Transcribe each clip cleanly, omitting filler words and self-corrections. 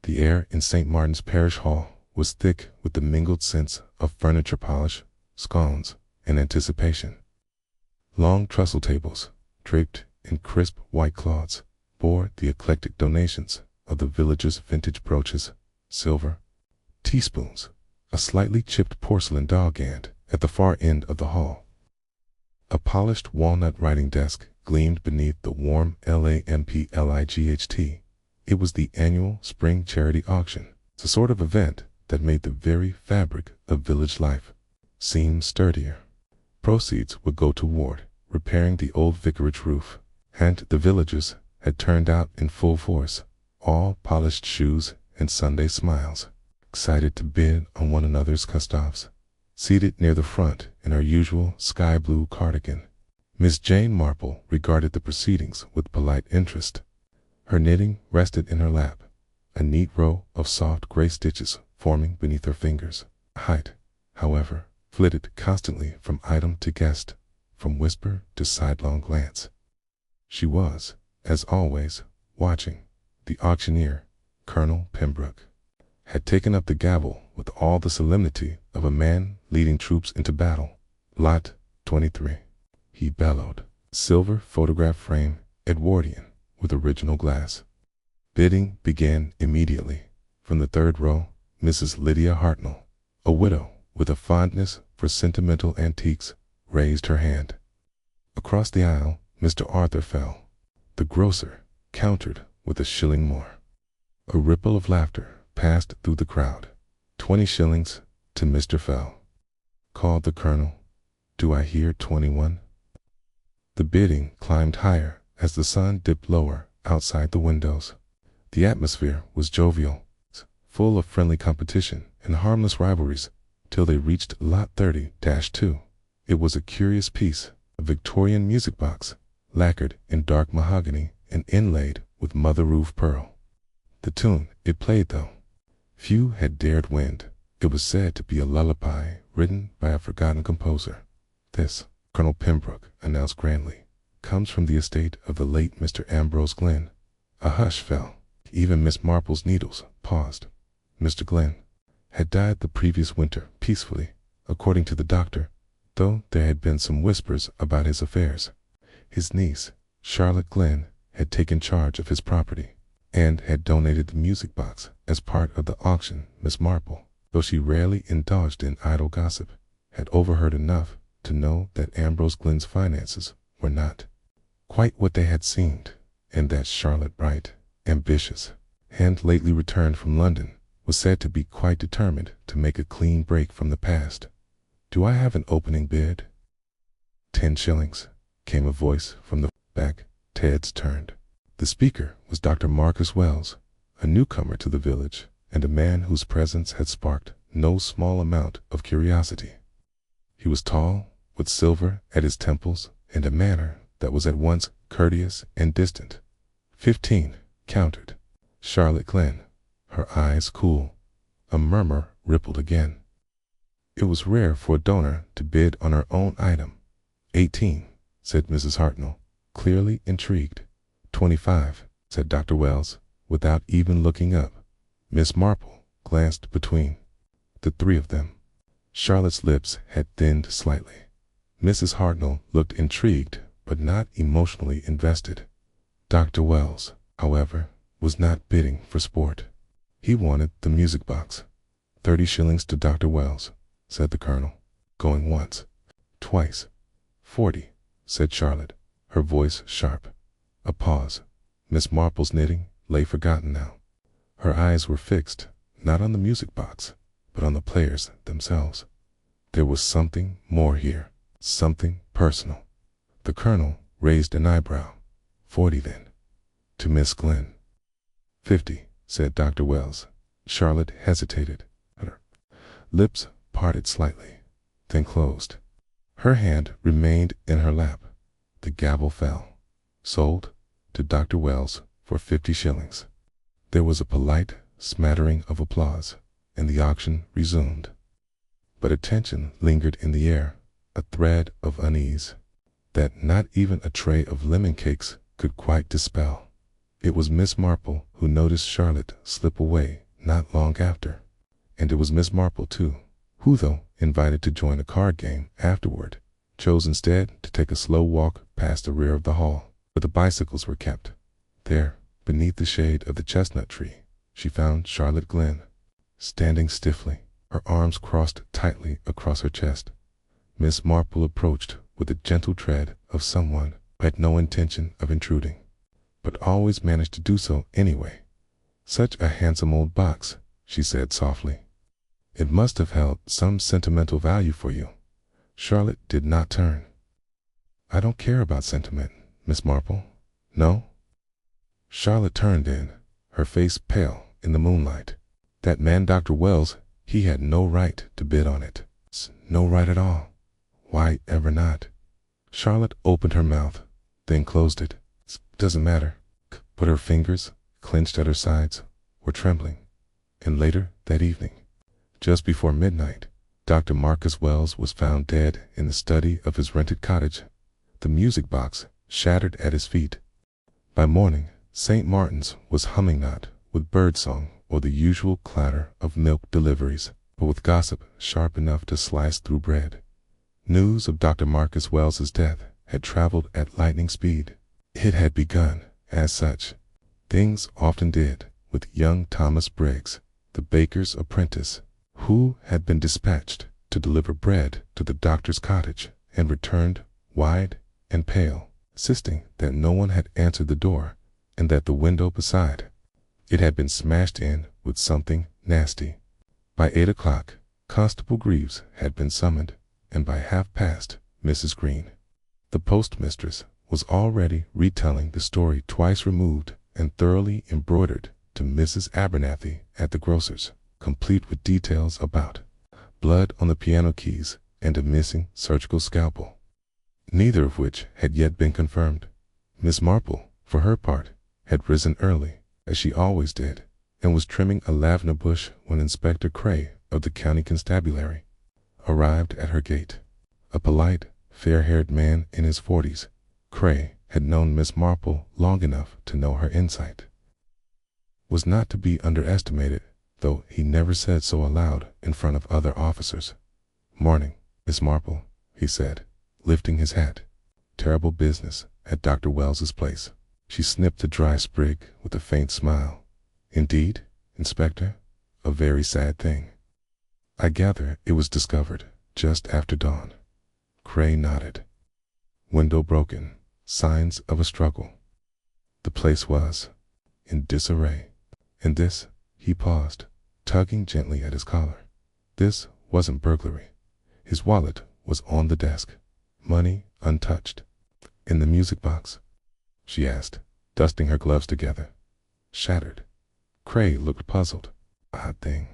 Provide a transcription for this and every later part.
The air in St. Martin's Parish Hall was thick with the mingled scents of furniture polish, scones, and anticipation. Long trestle tables, draped in crisp white cloths, bore the eclectic donations of the villagers' vintage brooches, silver, teaspoons, a slightly chipped porcelain dog hand at the far end of the hall. A polished walnut writing desk gleamed beneath the warm lamplight. It was the annual spring charity auction, the sort of event that made the very fabric of village life seem sturdier. Proceeds would go toward repairing the old vicarage roof, and the villagers had turned out in full force, all polished shoes and Sunday smiles, excited to bid on one another's cast-offs. Seated near the front in her usual sky-blue cardigan, Miss Jane Marple regarded the proceedings with polite interest. Her knitting rested in her lap, a neat row of soft gray stitches forming beneath her fingers. Height, however, flitted constantly from item to guest, from whisper to sidelong glance. She was, as always, watching. The auctioneer, Colonel Pembroke, had taken up the gavel with all the solemnity of a man leading troops into battle. Lot 23, he bellowed. Silver photograph frame, Edwardian, with original glass. Bidding began immediately. From the third row, Mrs. Lydia Hartnell, a widow with a fondness for sentimental antiques, raised her hand. Across the aisle, Mr. Arthur Fell, the grocer, countered with a shilling more. A ripple of laughter passed through the crowd. 20 shillings to Mr. Fell, called the colonel. Do I hear 21? The bidding climbed higher as the sun dipped lower outside the windows. The atmosphere was jovial, full of friendly competition and harmless rivalries, till they reached lot 30-2. It was a curious piece, a Victorian music box, lacquered in dark mahogany and inlaid with mother-roof pearl. The tune it played, though few had dared wind, it was said to be a lullaby written by a forgotten composer. This, Colonel Pembroke announced grandly, comes from the estate of the late Mr. Ambrose Glenn. A hush fell. Even Miss Marple's needles paused. Mr. Glenn had died the previous winter peacefully, according to the doctor, though there had been some whispers about his affairs. His niece, Charlotte Glenn, had taken charge of his property, and had donated the music box as part of the auction. Miss Marple, though she rarely indulged in idle gossip, had overheard enough to know that Ambrose Glenn's finances were not quite what they had seemed, and that Charlotte, bright, ambitious, and lately returned from London, was said to be quite determined to make a clean break from the past. Do I have an opening bid? 10 shillings, came a voice from the back. Ted's turned. The speaker was Dr. Marcus Wells, a newcomer to the village, and a man whose presence had sparked no small amount of curiosity. He was tall, with silver at his temples, and a manner that was at once courteous and distant. 15, countered Charlotte Glenn, her eyes cool. A murmur rippled again. It was rare for a donor to bid on her own item. 18, said Mrs. Hartnell, clearly intrigued. 25, said Dr. Wells, without even looking up. Miss Marple glanced between the three of them. Charlotte's lips had thinned slightly. Mrs. Hartnell looked intrigued, but not emotionally invested. Dr. Wells, however, was not bidding for sport. He wanted the music box. 30 shillings to Dr. Wells, said the colonel, going once, twice. 40, said Charlotte, her voice sharp. A pause. Miss Marple's knitting lay forgotten now. Her eyes were fixed, not on the music box, but on the players themselves. There was something more here, something personal. The colonel raised an eyebrow. 40 then. To Miss Glenn. 50, said Dr. Wells. Charlotte hesitated. Her lips parted slightly, then closed. Her hand remained in her lap. The gavel fell. Sold to Dr. Wells for 50 shillings. There was a polite smattering of applause, and the auction resumed. But a tension lingered in the air, a thread of unease that not even a tray of lemon cakes could quite dispel. It was Miss Marple who noticed Charlotte slip away not long after. And it was Miss Marple, too, who, though invited to join a card game afterward, chose instead to take a slow walk past the rear of the hall, where the bicycles were kept. There, beneath the shade of the chestnut tree, she found Charlotte Glenn, standing stiffly, her arms crossed tightly across her chest. Miss Marple approached with the gentle tread of someone who had no intention of intruding, but always managed to do so anyway. "Such a handsome old box," she said softly. "It must have held some sentimental value for you." Charlotte did not turn. "I don't care about sentiment, Miss Marple." "No?" Charlotte turned in, her face pale in the moonlight. "That man Dr. Wells, he had no right to bid on it. No right at all. Why ever not?" Charlotte opened her mouth, then closed it. "Doesn't matter." But her fingers, clenched at her sides, were trembling. And later that evening, just before midnight, Dr. Marcus Wells was found dead in the study of his rented cottage, the music box shattered at his feet. By morning, St. Martin's was humming not with birdsong or the usual clatter of milk deliveries, but with gossip sharp enough to slice through bread. News of Dr. Marcus Wells's death had traveled at lightning speed. It had begun, as such, things often did, with young Thomas Briggs, the baker's apprentice, who had been dispatched to deliver bread to the doctor's cottage and returned wide and pale, insisting that no one had answered the door and that the window beside it had been smashed in with something nasty. By 8 o'clock, Constable Greaves had been summoned, and by 1:30, Mrs. Green, the postmistress, was already retelling the story twice removed and thoroughly embroidered to Mrs. Abernathy at the grocer's, complete with details about blood on the piano keys and a missing surgical scalpel, neither of which had yet been confirmed. Miss Marple, for her part, had risen early, as she always did, and was trimming a lavender bush when Inspector Cray of the County Constabulary arrived at her gate. A polite, fair-haired man in his 40s, Cray had known Miss Marple long enough to know her insight was not to be underestimated, though he never said so aloud in front of other officers. "Morning, Miss Marple," he said, lifting his hat. "Terrible business at Dr. Wells's place." She snipped the dry sprig with a faint smile. "Indeed, Inspector, a very sad thing. I gather it was discovered just after dawn." Cray nodded. "Window broken, signs of a struggle. The place was in disarray. And this," he paused, tugging gently at his collar, "this wasn't burglary. His wallet was on the desk, money untouched." "In the music box?" she asked, dusting her gloves together. "Shattered." Cray looked puzzled. "Odd thing.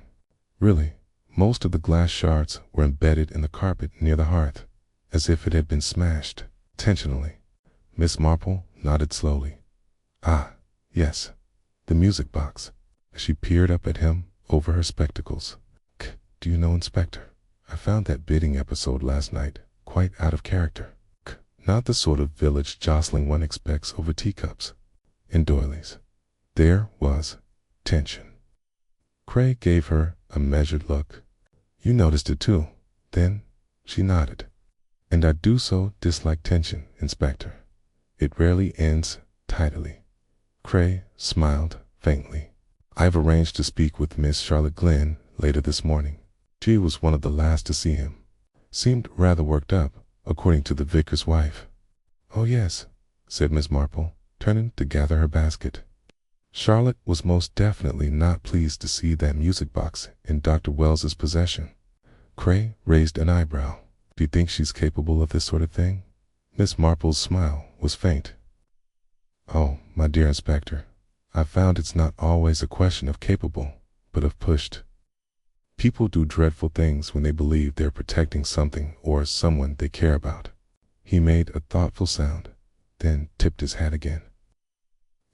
Really, most of the glass shards were embedded in the carpet near the hearth, as if it had been smashed intentionally." Miss Marple nodded slowly. "Ah, yes, the music box." She peered up at him over her spectacles. "Do you know, Inspector, I found that bidding episode last night quite out of character. Not the sort of village jostling one expects over teacups and doilies. There was tension." Cray gave her a measured look. "You noticed it too, then?" She nodded. "And I do so dislike tension, Inspector. It rarely ends tidily." Cray smiled faintly. "I've arranged to speak with Miss Charlotte Glenn later this morning. She was one of the last to see him. Seemed rather worked up, according to the vicar's wife." "Oh yes," said Miss Marple, turning to gather her basket. Charlotte was most definitely not pleased to see that music box in Dr. Wells's possession. Cray raised an eyebrow. "Do you think she's capable of this sort of thing?" Miss Marple's smile was faint. "Oh, my dear Inspector, I found it's not always a question of capable, but of pushed. People do dreadful things when they believe they're protecting something or someone they care about." He made a thoughtful sound, then tipped his hat again.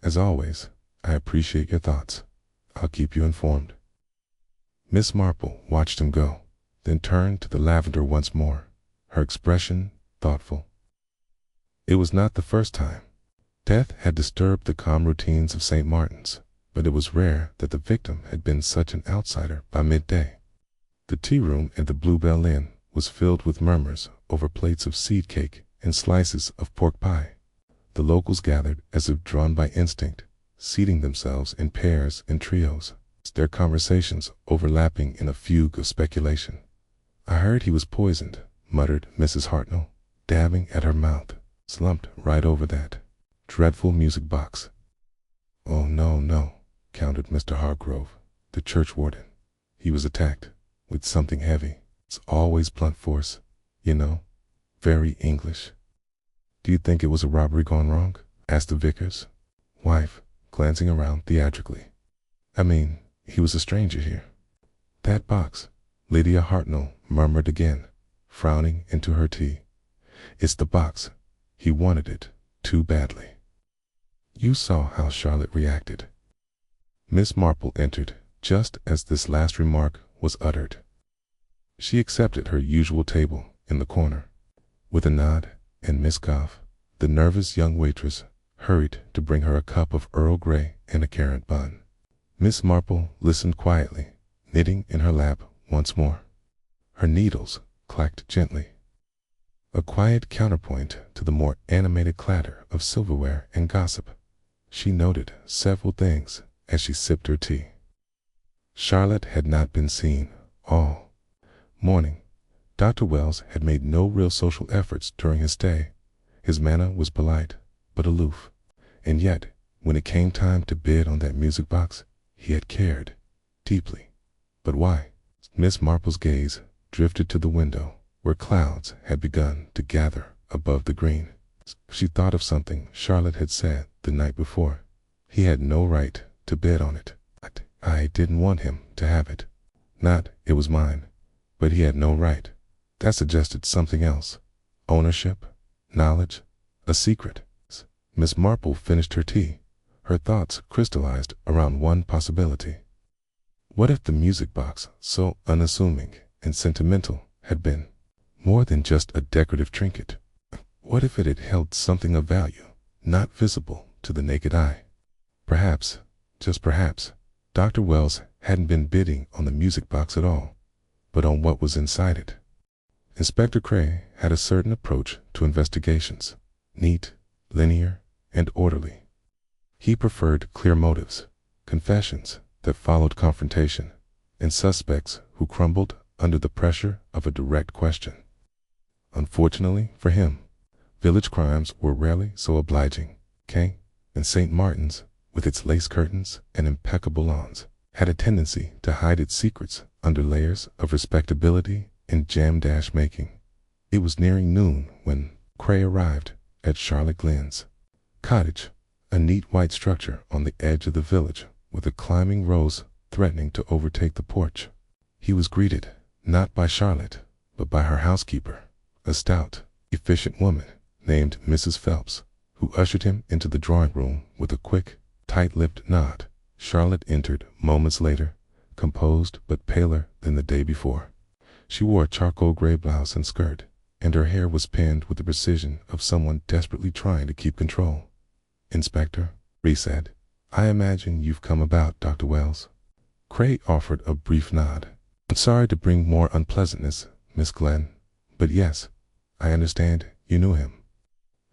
"As always, I appreciate your thoughts. I'll keep you informed." Miss Marple watched him go, then turned to the lavender once more, her expression thoughtful. It was not the first time. Death had disturbed the calm routines of St. Martin's, but it was rare that the victim had been such an outsider by midday. The tea room at the Bluebell Inn was filled with murmurs over plates of seed cake and slices of pork pie. The locals gathered as if drawn by instinct, seating themselves in pairs and trios, their conversations overlapping in a fugue of speculation. "I heard he was poisoned," muttered Mrs. Hartnell, dabbing at her mouth, slumped right over that dreadful music box. "Oh, no, no," countered Mr. Hargrove, the church warden. "He was attacked with something heavy. It's always blunt force, you know, very English." "Do you think it was a robbery gone wrong?" asked the vicar's wife, glancing around theatrically. "I mean, he was a stranger here." "That box," Lydia Hartnell murmured again, frowning into her tea. "It's the box. He wanted it too badly." You saw how Charlotte reacted. Miss Marple entered just as this last remark was uttered. She accepted her usual table in the corner with a nod, and Miss Goff, the nervous young waitress, hurried to bring her a cup of Earl Grey and a currant bun. Miss Marple listened quietly, knitting in her lap once more. Her needles clacked gently, a quiet counterpoint to the more animated clatter of silverware and gossip. She noted several things as she sipped her tea. Charlotte had not been seen all morning. Dr. Wells had made no real social efforts during his stay. His manner was polite but aloof, and yet, when it came time to bid on that music box, he had cared deeply. But why? Miss Marple's gaze drifted to the window, where clouds had begun to gather above the green. She thought of something Charlotte had said the night before. He had no right to bid on it. I didn't want him to have it. Not it was mine, but he had no right. That suggested something else. Ownership, knowledge, a secret. Miss Marple finished her tea. Her thoughts crystallized around one possibility. What if the music box, so unassuming and sentimental, had been more than just a decorative trinket? What if it had held something of value, not visible to the naked eye? Perhaps, just perhaps, Dr. Wells hadn't been bidding on the music box at all, but on what was inside it. Inspector Cray had a certain approach to investigations, neat, linear, and orderly. He preferred clear motives, confessions that followed confrontation, and suspects who crumbled under the pressure of a direct question. Unfortunately for him, village crimes were rarely so obliging. And St. Martin's, with its lace curtains and impeccable lawns, had a tendency to hide its secrets under layers of respectability and jam-dash making. It was nearing noon when Cray arrived at Charlotte Glenn's cottage, a neat white structure on the edge of the village with a climbing rose threatening to overtake the porch. He was greeted not by Charlotte, but by her housekeeper, a stout, efficient woman named Mrs. Phelps, who ushered him into the drawing room with a quick, tight-lipped nod. Charlotte entered moments later, composed but paler than the day before. She wore a charcoal gray blouse and skirt, and her hair was pinned with the precision of someone desperately trying to keep control. "Inspector," Rhys said, "I imagine you've come about Dr. Wells." Cray offered a brief nod. "I'm sorry to bring more unpleasantness, Miss Glenn, but yes, I understand you knew him."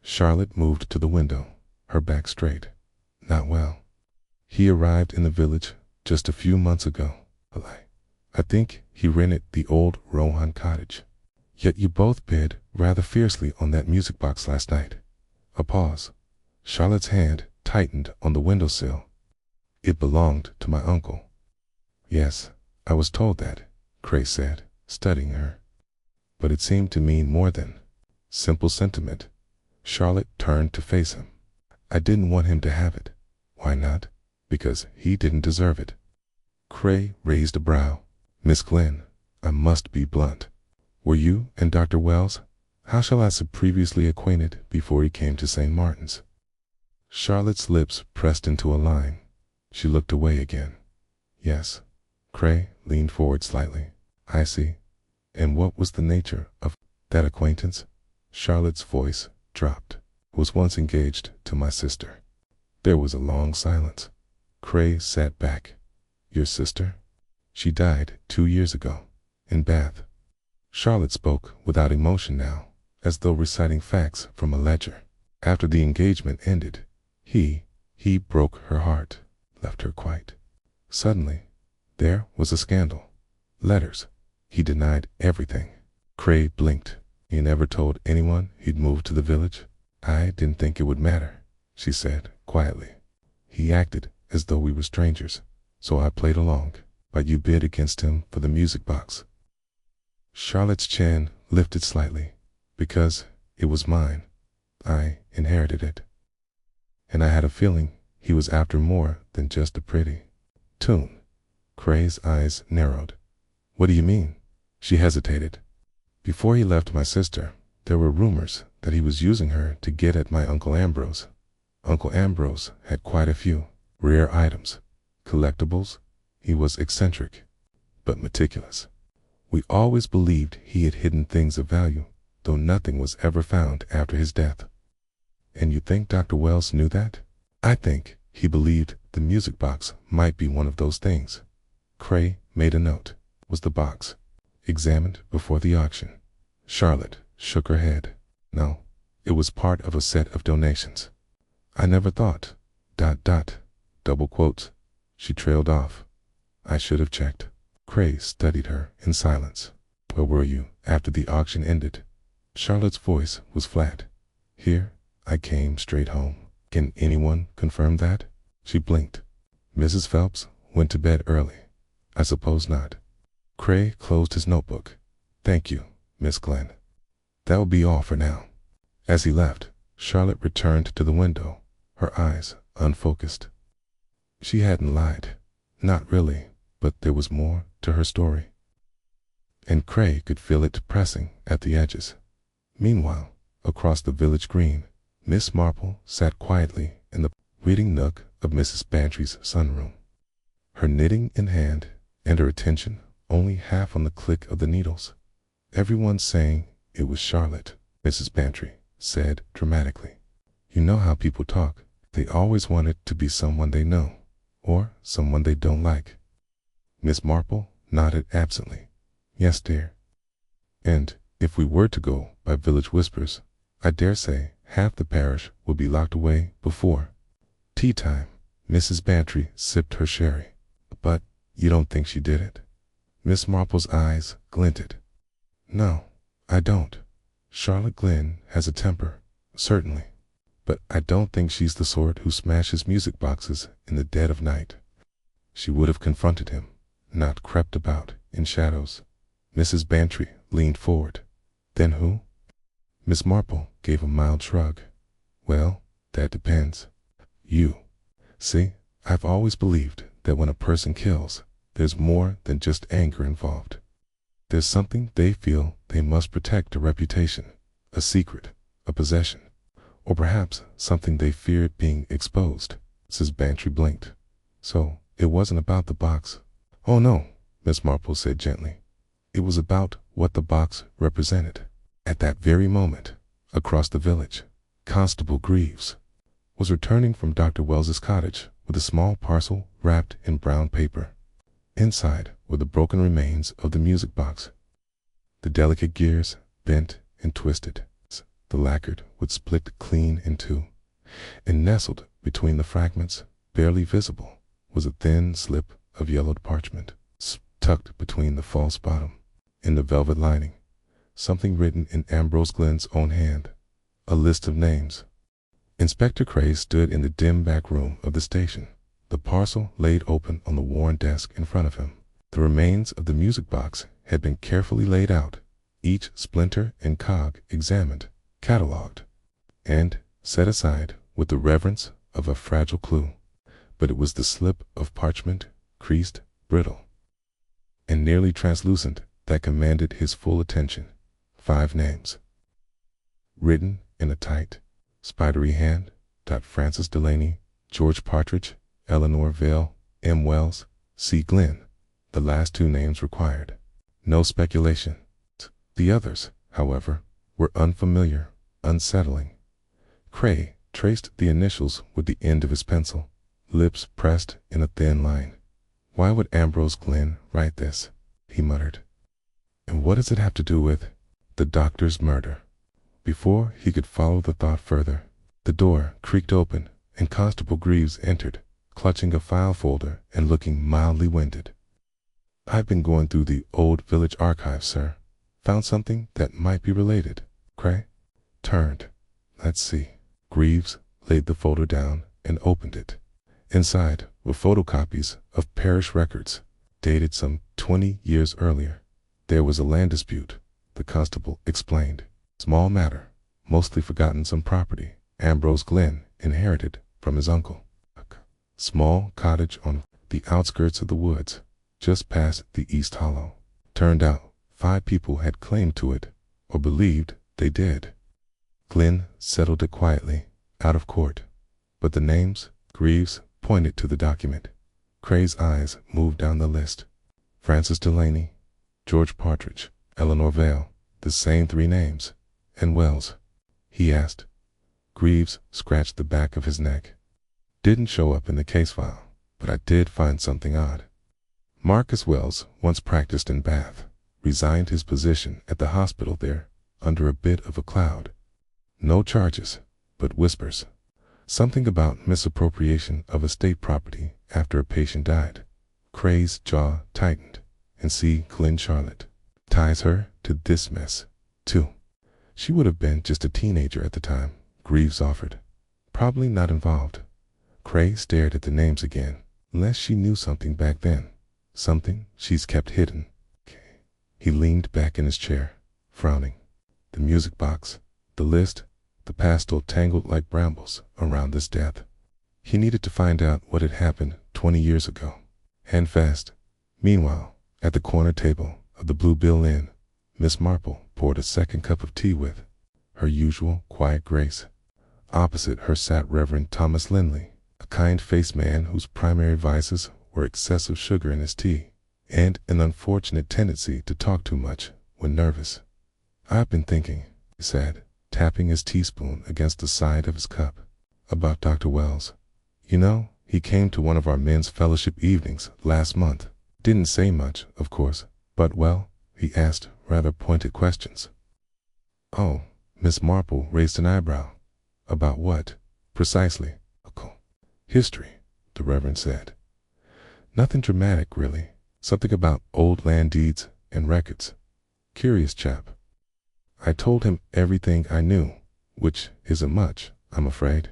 Charlotte moved to the window, her back straight. "Not well. He arrived in the village just a few months ago. I think he rented the old Rohan cottage. Yet you both bid rather fiercely on that music box last night." A pause. Charlotte's hand tightened on the windowsill. "It belonged to my uncle." "Yes, I was told that," Cray said, studying her. "But it seemed to mean more than simple sentiment." Charlotte turned to face him. "I didn't want him to have it." "Why not?" "Because he didn't deserve it." Cray raised a brow. "Miss Glenn, I must be blunt. Were you and Dr. Wells, how shall I say, previously acquainted before he came to St. Martin's?" Charlotte's lips pressed into a line. She looked away again. "Yes." Cray leaned forward slightly. "I see. And what was the nature of that acquaintance?" Charlotte's voice dropped. was once engaged to my sister. There was a long silence. Cray sat back. Your sister? She died 2 years ago, in Bath. Charlotte spoke without emotion now, as though reciting facts from a ledger. After the engagement ended, he broke her heart, left her quite. Suddenly, there was a scandal. Letters. He denied everything. Cray blinked. He never told anyone he'd moved to the village. I didn't think it would matter, she said quietly. He acted as though we were strangers, so I played along, but you bid against him for the music box. Charlotte's chin lifted slightly. Because it was mine. I inherited it. And I had a feeling he was after more than just a pretty tune. Cray's eyes narrowed. What do you mean? She hesitated. Before he left my sister, there were rumors that he was using her to get at my Uncle Ambrose. Uncle Ambrose had quite a few rare items, collectibles. He was eccentric, but meticulous. We always believed he had hidden things of value, though nothing was ever found after his death. And you think Dr. Wells knew that? I think he believed the music box might be one of those things. Cray made a note. Was the box examined before the auction? Charlotte shook her head. No, it was part of a set of donations. I never thought. ... double quotes. She trailed off. I should have checked. Cray studied her in silence. Where were you after the auction ended? Charlotte's voice was flat. Here, I came straight home. Can anyone confirm that? She blinked. Mrs. Phelps went to bed early. I suppose not. Cray closed his notebook. Thank you, Miss Glenn. That will be all for now. As he left, Charlotte returned to the window, her eyes unfocused. She hadn't lied. Not really, but there was more to her story. And Cray could feel it pressing at the edges. Meanwhile, across the village green, Miss Marple sat quietly in the reading nook of Mrs. Bantry's sunroom, her knitting in hand and her attention only half on the click of the needles. Everyone saying it was Charlotte, Mrs. Bantry said dramatically. You know how people talk. They always want it to be someone they know, or someone they don't like. Miss Marple nodded absently. Yes, dear. And if we were to go by village whispers, I dare say half the parish would be locked away before tea time. Mrs. Bantry sipped her sherry. But you don't think she did it? Miss Marple's eyes glinted. No, I don't. Charlotte Glenn has a temper, certainly. But I don't think she's the sort who smashes music boxes in the dead of night. She would have confronted him, not crept about in shadows. Mrs. Bantry leaned forward. Then who? Miss Marple gave a mild shrug. Well, that depends. You. See, I've always believed that when a person kills, there's more than just anger involved. There's something they feel they must protect, a reputation, a secret, a possession, or perhaps something they feared being exposed. Mrs. Bantry blinked. So it wasn't about the box. Oh no, Miss Marple said gently. It was about what the box represented. At that very moment, across the village, Constable Greaves was returning from Dr. Wells's cottage with a small parcel wrapped in brown paper. Inside were the broken remains of the music box. The delicate gears bent and twisted. The lacquered would split clean in two, and nestled between the fragments, barely visible, was a thin slip of yellowed parchment, tucked between the false bottom. In the velvet lining, something written in Ambrose Glenn's own hand, a list of names. Inspector Cray stood in the dim back room of the station, the parcel laid open on the worn desk in front of him. The remains of the music box had been carefully laid out, each splinter and cog examined, catalogued, and set aside with the reverence of a fragile clue. But it was the slip of parchment, creased, brittle, and nearly translucent, that commanded his full attention. 5 names, written in a tight, spidery hand. Francis Delaney, George Partridge, Eleanor Vale, M. Wells, C. Glenn. The last 2 names required no speculation. The others, however, were unfamiliar, unsettling. Cray traced the initials with the end of his pencil, lips pressed in a thin line. "Why would Ambrose Glenn write this?" he muttered. "And what does it have to do with the doctor's murder?" Before he could follow the thought further, the door creaked open and Constable Greaves entered, clutching a file folder and looking mildly winded. "I've been going through the old village archives, sir. Found something that might be related." Cray turned. "Let's see." Greaves laid the folder down and opened it. Inside were photocopies of parish records, dated some 20 years earlier. There was a land dispute, the constable explained. Small matter, mostly forgotten some property Ambrose Glenn inherited from his uncle. A small cottage on the outskirts of the woods, just past the East Hollow. Turned out 5 people had claimed to it, or believed they did. Glenn settled it quietly, out of court. But the names, Greaves pointed to the document. Cray's eyes moved down the list. Francis Delaney, George Partridge, Eleanor Vale, the same 3 names. "And Wells?" he asked. Greaves scratched the back of his neck. "Didn't show up in the case file, but I did find something odd. Marcus Wells once practiced in Bath, resigned his position at the hospital there under a bit of a cloud. No charges, but whispers. Something about misappropriation of estate property after a patient died." Cray's jaw tightened. "And see, Glenn Charlotte ties her to this mess, too." "She would have been just a teenager at the time," Greaves offered. "Probably not involved." Cray stared at the names again. "Unless she knew something back then. Something she's kept hidden." He leaned back in his chair, frowning. The music box, the list, the pastel tangled like brambles around this death. He needed to find out what had happened 20 years ago, and fast. Meanwhile, at the corner table of the Blue Bill Inn, Miss Marple poured a second cup of tea with her usual quiet grace. Opposite her sat Reverend Thomas Lindley, a kind-faced man whose primary vices were excessive sugar in his tea and an unfortunate tendency to talk too much when nervous. "I've been thinking," he said, tapping his teaspoon against the side of his cup, "about Dr. Wells. You know, he came to one of our men's fellowship evenings last month. Didn't say much, of course, but, well, he asked rather pointed questions." "Oh," Miss Marple raised an eyebrow. "About what, precisely?" "History," the Reverend said. "Nothing dramatic, really. Something about old land deeds and records. Curious chap. I told him everything I knew, which isn't much, I'm afraid.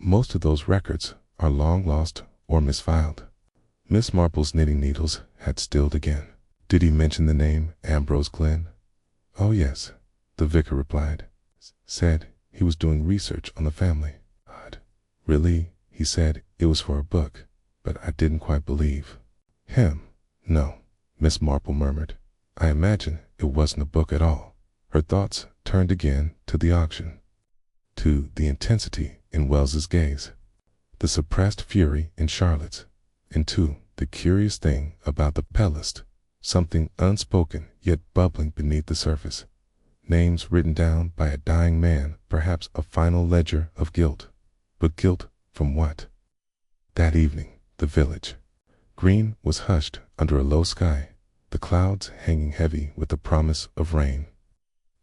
Most of those records are long lost or misfiled." Miss Marple's knitting needles had stilled again. "Did he mention the name Ambrose Glenn?" "Oh yes," the vicar replied. "Said he was doing research on the family." "Odd. Really, he said it was for a book, but I didn't quite believe him." "No," Miss Marple murmured. "I imagine it wasn't a book at all." Her thoughts turned again to the auction, to the intensity in Wells's gaze, the suppressed fury in Charlotte's, and to the curious thing about the pellist, something unspoken yet bubbling beneath the surface. Names written down by a dying man, perhaps a final ledger of guilt. But guilt from what? That evening, the village green was hushed under a low sky, the clouds hanging heavy with the promise of rain.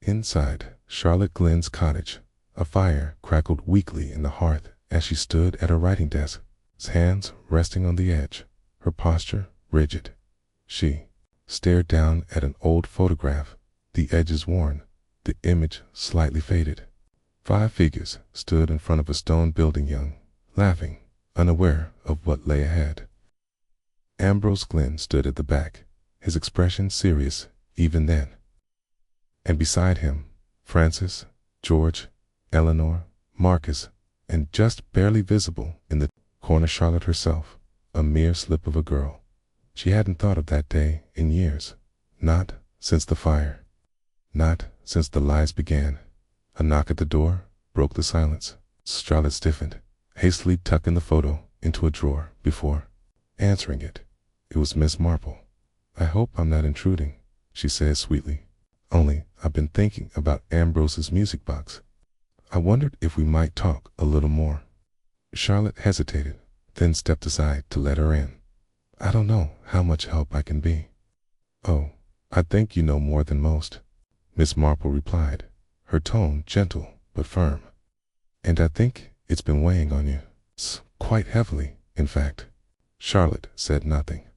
Inside Charlotte Glenn's cottage, a fire crackled weakly in the hearth as she stood at her writing desk, hands resting on the edge, her posture rigid. She stared down at an old photograph, the edges worn, the image slightly faded. 5 figures stood in front of a stone building, young, laughing, unaware of what lay ahead. Ambrose Glenn stood at the back, his expression serious even then. And beside him, Francis, George, Eleanor, Marcus, and just barely visible in the corner Charlotte herself, a mere slip of a girl. She hadn't thought of that day in years, not since the fire, not since the lies began. A knock at the door broke the silence. Charlotte stiffened, hastily tucking the photo into a drawer before answering it. It was Miss Marple. "I hope I'm not intruding," she said sweetly. "Only I've been thinking about Ambrose's music box." I wondered if we might talk a little more. Charlotte hesitated, then stepped aside to let her in. I don't know how much help I can be. Oh, I think you know more than most, Miss Marple replied, her tone gentle but firm. And I think it's been weighing on you. Quite heavily, in fact. Charlotte said nothing.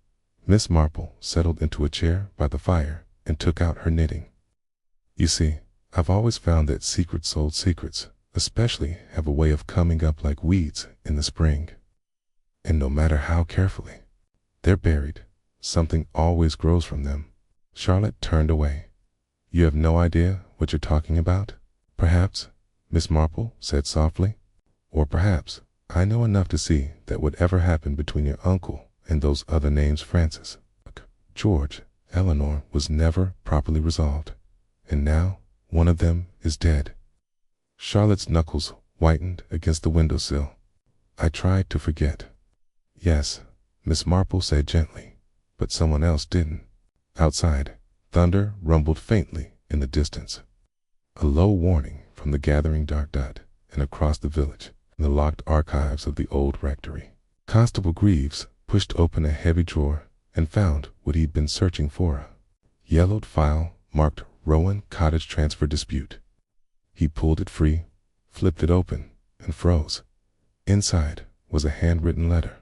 Miss Marple settled into a chair by the fire and took out her knitting. You see, I've always found that secrets hold secrets, especially have a way of coming up like weeds in the spring. And no matter how carefully they're buried, something always grows from them. Charlotte turned away. You have no idea what you're talking about? Perhaps, Miss Marple said softly. Or perhaps I know enough to see that whatever happened between your uncle and those other names, Francis, George, Eleanor, was never properly resolved. And now one of them is dead. Charlotte's knuckles whitened against the windowsill. I tried to forget. Yes, Miss Marple said gently, but someone else didn't. Outside, thunder rumbled faintly in the distance. A low warning from the gathering dark dot, and across the village, in the locked archives of the old rectory, Constable Greaves pushed open a heavy drawer and found what he'd been searching for, a yellowed file marked Rowan Cottage Transfer Dispute. He pulled it free, flipped it open, and froze. Inside was a handwritten letter,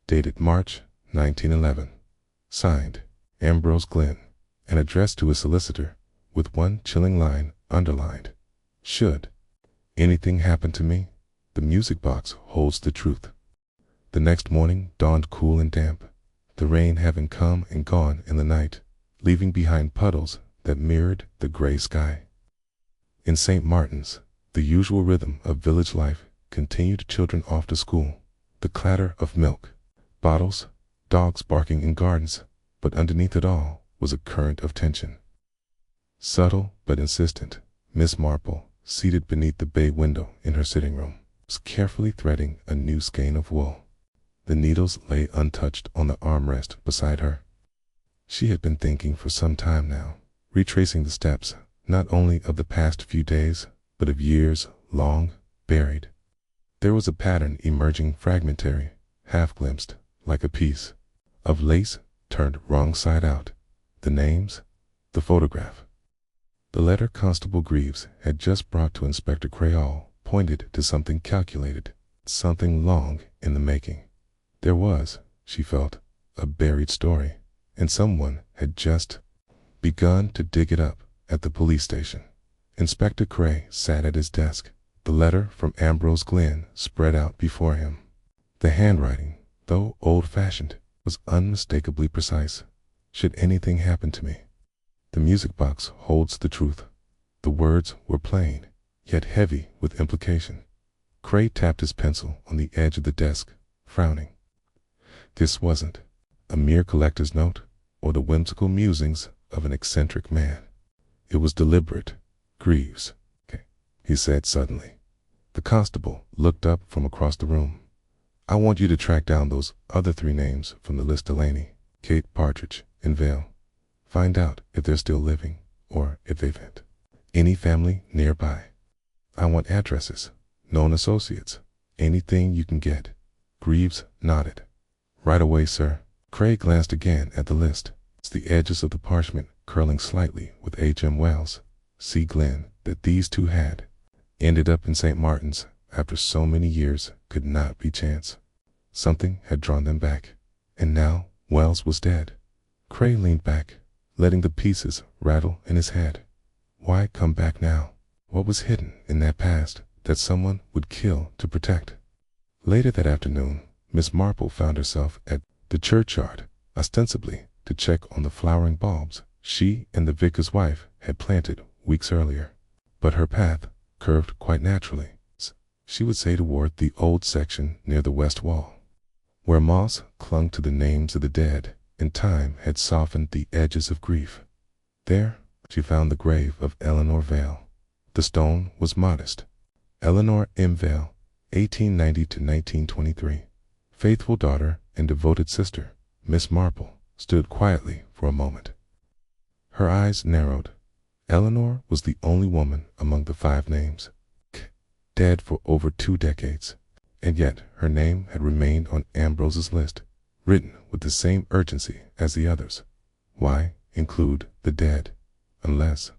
dated March 1911, signed Ambrose Glenn, and addressed to his solicitor, with one chilling line underlined. Should anything happen to me, the music box holds the truth. The next morning dawned cool and damp, the rain having come and gone in the night, leaving behind puddles that mirrored the gray sky. In St. Martin's, the usual rhythm of village life continued. Children off to school, the clatter of milk, bottles, dogs barking in gardens, but underneath it all was a current of tension. Subtle but insistent, Miss Marple, seated beneath the bay window in her sitting room, was carefully threading a new skein of wool. The needles lay untouched on the armrest beside her. She had been thinking for some time now, retracing the steps not only of the past few days, but of years long buried. There was a pattern emerging, fragmentary, half-glimpsed, like a piece of lace turned wrong side out. The names, the photograph. The letter Constable Greaves had just brought to Inspector Crayall pointed to something calculated, something long in the making. There was, she felt, a buried story, and someone had just begun to dig it up at the police station. Inspector Cray sat at his desk, the letter from Ambrose Glenn spread out before him. The handwriting, though old-fashioned, was unmistakably precise. Should anything happen to me, the music box holds the truth. The words were plain, yet heavy with implication. Cray tapped his pencil on the edge of the desk, frowning. This wasn't a mere collector's note or the whimsical musings of an eccentric man. It was deliberate. Greaves, he said suddenly. The constable looked up from across the room. I want you to track down those other 3 names from the list: Delaney, Kate Partridge, and Vale. Find out if they're still living or if they've had any family nearby. I want addresses, known associates, anything you can get. Greaves nodded. Right away, sir. Cray glanced again at the list. It's the edges of the parchment curling slightly with H.M. Wells, C. Glenn, that these two had ended up in St. Martin's after so many years could not be chance. Something had drawn them back, and now Wells was dead. Cray leaned back, letting the pieces rattle in his head. Why come back now? What was hidden in that past that someone would kill to protect? Later that afternoon, Miss Marple found herself at the churchyard, ostensibly to check on the flowering bulbs she and the vicar's wife had planted weeks earlier. But her path curved quite naturally, she would say, toward the old section near the west wall, where moss clung to the names of the dead and time had softened the edges of grief. There she found the grave of Eleanor Vale. The stone was modest. Eleanor M. Vale, 1890 to 1923. Faithful daughter and devoted sister, Miss Marple stood quietly for a moment. Her eyes narrowed. Eleanor was the only woman among the 5 names. dead for over 2 decades. And yet her name had remained on Ambrose's list, written with the same urgency as the others. Why include the dead? Unless...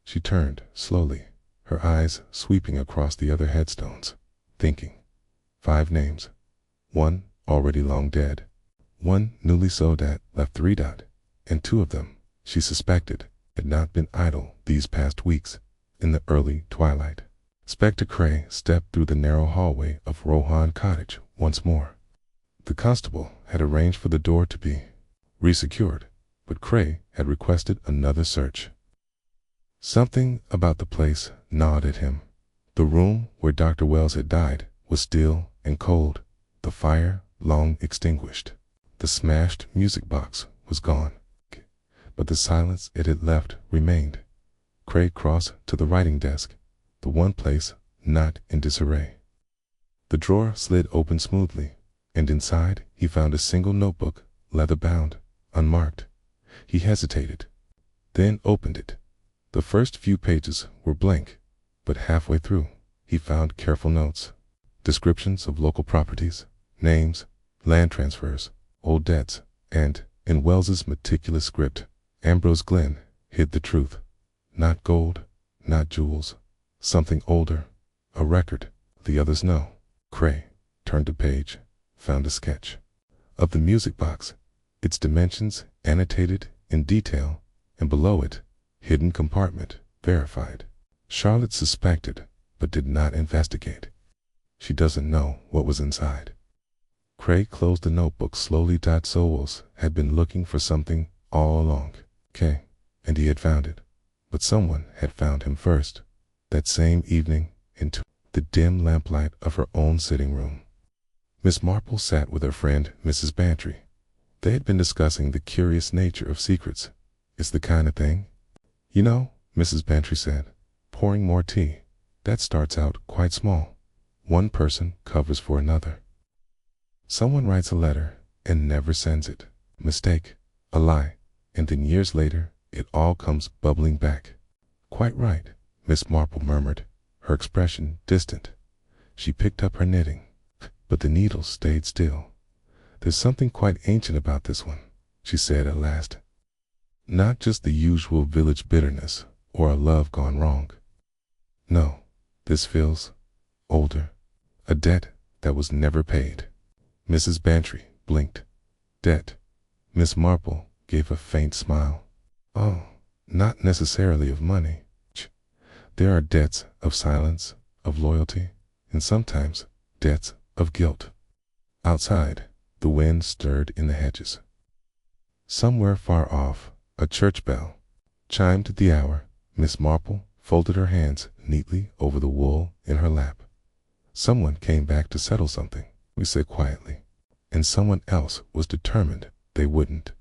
She turned slowly, her eyes sweeping across the other headstones, thinking. 5 names. 1 already long dead. 1 newly sewed at left 3. And 2 of them, she suspected, had not been idle these past weeks. In the early twilight, Spectre Cray stepped through the narrow hallway of Rohan Cottage once more. The constable had arranged for the door to be resecured, but Cray had requested another search. Something about the place gnawed at him. The room where Dr. Wells had died was still and cold, the fire long extinguished. The smashed music box was gone, but the silence it had left remained. Cray crossed to the writing desk, the one place not in disarray. The drawer slid open smoothly, and inside he found a single notebook, leather-bound, unmarked. He hesitated, then opened it. The first few pages were blank, but halfway through he found careful notes, descriptions of local properties, names, land transfers, old debts, and, in Wells's meticulous script, Ambrose Glenn hid the truth. Not gold, not jewels, something older, a record. The others know. Cray turned a page, found a sketch of the music box, its dimensions annotated in detail, and below it, hidden compartment, verified. Charlotte suspected, but did not investigate. She doesn't know what was inside. Cray closed the notebook slowly. Sowells had been looking for something all along. And he had found it. But someone had found him first, that same evening, into the dim lamplight of her own sitting room. Miss Marple sat with her friend, Mrs. Bantry. They had been discussing the curious nature of secrets. It's the kind of thing, you know, Mrs. Bantry said, pouring more tea, that starts out quite small. One person covers for another. Someone writes a letter and never sends it. Mistake, a lie, and then years later, it all comes bubbling back. Quite right, Miss Marple murmured, her expression distant. She picked up her knitting, but the needle stayed still. There's something quite ancient about this one, she said at last. Not just the usual village bitterness or a love gone wrong. No, this feels older, a debt that was never paid. Mrs. Bantry blinked. Debt. Miss Marple gave a faint smile. Oh, not necessarily of money. There are debts of silence, of loyalty, and sometimes debts of guilt. Outside, the wind stirred in the hedges. Somewhere far off, a church bell chimed the hour. Miss Marple folded her hands neatly over the wool in her lap. Someone came back to settle something, we said quietly, and someone else was determined they wouldn't.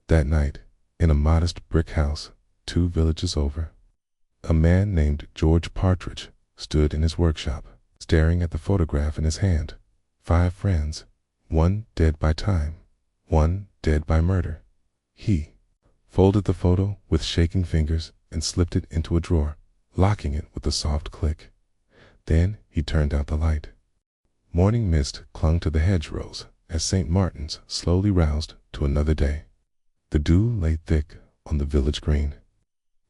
That night, in a modest brick house 2 villages over, a man named George Partridge stood in his workshop, staring at the photograph in his hand. 5 friends, 1 dead by time, 1 dead by murder. He folded the photo with shaking fingers and slipped it into a drawer, locking it with a soft click. Then he turned out the light. Morning mist clung to the hedgerows as St. Martin's slowly roused to another day. The dew lay thick on the village green,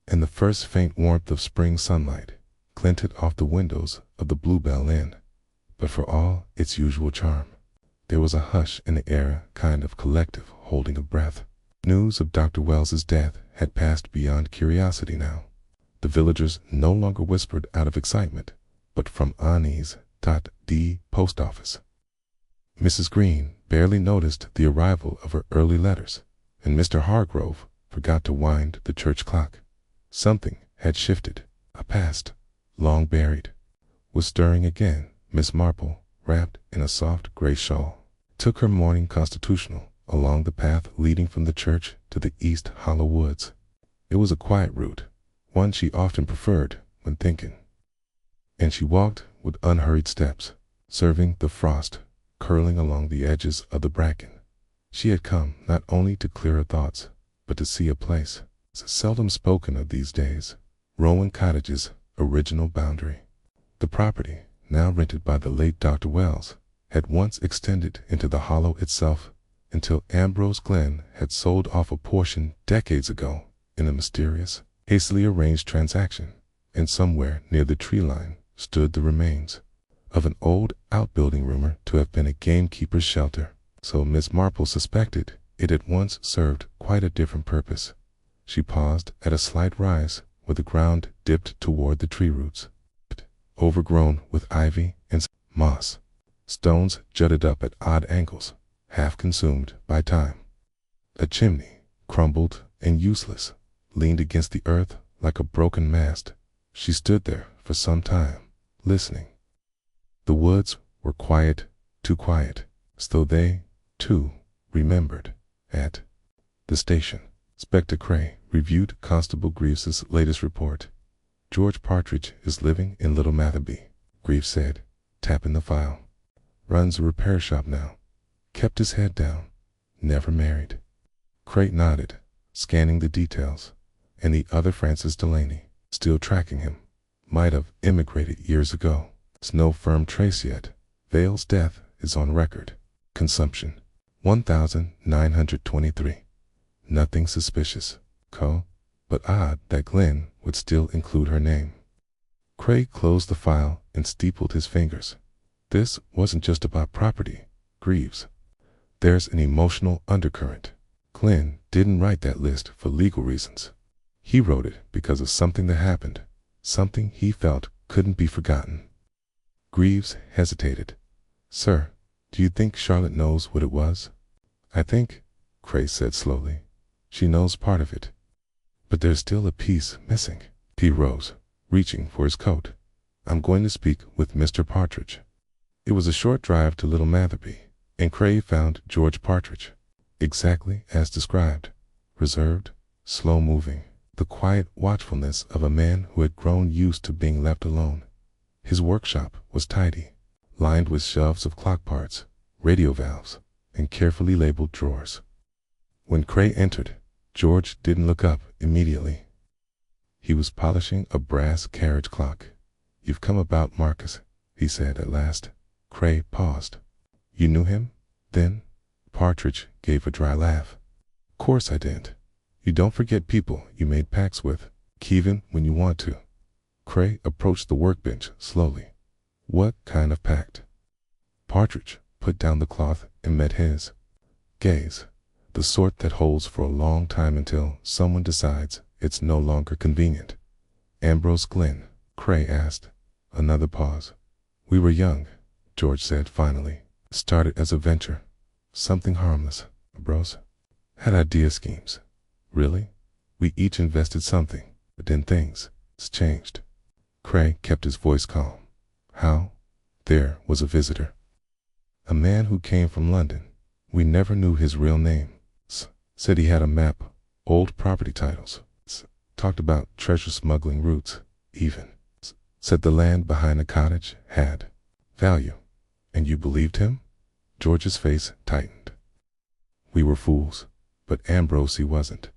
and the first faint warmth of spring sunlight glinted off the windows of the Bluebell Inn. But for all its usual charm, there was a hush in the air, kind of collective holding of breath. News of Dr. Wells's death had passed beyond curiosity now. The villagers no longer whispered out of excitement, but from unease. The post office. Mrs. Green barely noticed the arrival of her early letters, and Mr. Hargrove forgot to wind the church clock. Something had shifted. A past, long buried, was stirring again. Miss Marple, wrapped in a soft gray shawl, took her morning constitutional along the path leading from the church to the East Hollow Woods. It was a quiet route, one she often preferred when thinking, and she walked with unhurried steps, serving the frost curling along the edges of the bracken. She had come not only to clear her thoughts, but to see a place seldom spoken of these days, Rowan Cottage's original boundary. The property, now rented by the late Dr. Wells, had once extended into the hollow itself until Ambrose Glenn had sold off a portion decades ago in a mysterious, hastily arranged transaction, and somewhere near the tree line stood the remains of an old outbuilding rumored to have been a gamekeeper's shelter. So Miss Marple suspected it had once served quite a different purpose. She paused at a slight rise where the ground dipped toward the tree roots, overgrown with ivy and moss. Stones jutted up at odd angles, half consumed by time. A chimney, crumbled and useless, leaned against the earth like a broken mast. She stood there for some time, listening. The woods were quiet, too quiet, as though they, too, remembered. At the station, Inspector Cray reviewed Constable Greaves's latest report. "George Partridge is living in Little Matherby," Greaves said, tapping the file. "Runs a repair shop now. Kept his head down. Never married." Cray nodded, scanning the details. "And the other Francis Delaney, still tracking him. Might have immigrated years ago. There's no firm trace yet. Vale's death is on record. Consumption, 1,923. Nothing suspicious. But odd that Glenn would still include her name." Cray closed the file and steepled his fingers. "This wasn't just about property, Greaves. There's an emotional undercurrent. Glenn didn't write that list for legal reasons. He wrote it because of something that happened, something he felt couldn't be forgotten." Greaves hesitated. "Sir, do you think Charlotte knows what it was?" "I think," Cray said slowly, "she knows part of it. But there's still a piece missing." He rose, reaching for his coat. "I'm going to speak with Mr. Partridge." It was a short drive to Little Matherby, and Cray found George Partridge, exactly as described, reserved, slow-moving, the quiet watchfulness of a man who had grown used to being left alone. His workshop was tidy, lined with shelves of clock parts, radio valves, and carefully labeled drawers. When Cray entered, George didn't look up immediately. He was polishing a brass carriage clock. "You've come about Marcus," he said at last. Cray paused. "You knew him, then?" Partridge gave a dry laugh. "Course I didn't. You don't forget people you made pacts with, even when you want to." Cray approached the workbench slowly. "What kind of pact?" Partridge put down the cloth and met his gaze. "The sort that holds for a long time until someone decides it's no longer convenient." "Ambrose Glenn?" Cray asked. Another pause. "We were young," George said finally. "Started as a venture. Something harmless. Ambrose had idea schemes. Really? We each invested something, but then things changed." Cray kept his voice calm. "How?" "There was a visitor. A man who came from London. We never knew his real name. Said he had a map, old property titles. Talked about treasure smuggling routes, even. Said the land behind the cottage had value." "And you believed him?" George's face tightened. "We were fools, but Ambrose he wasn't.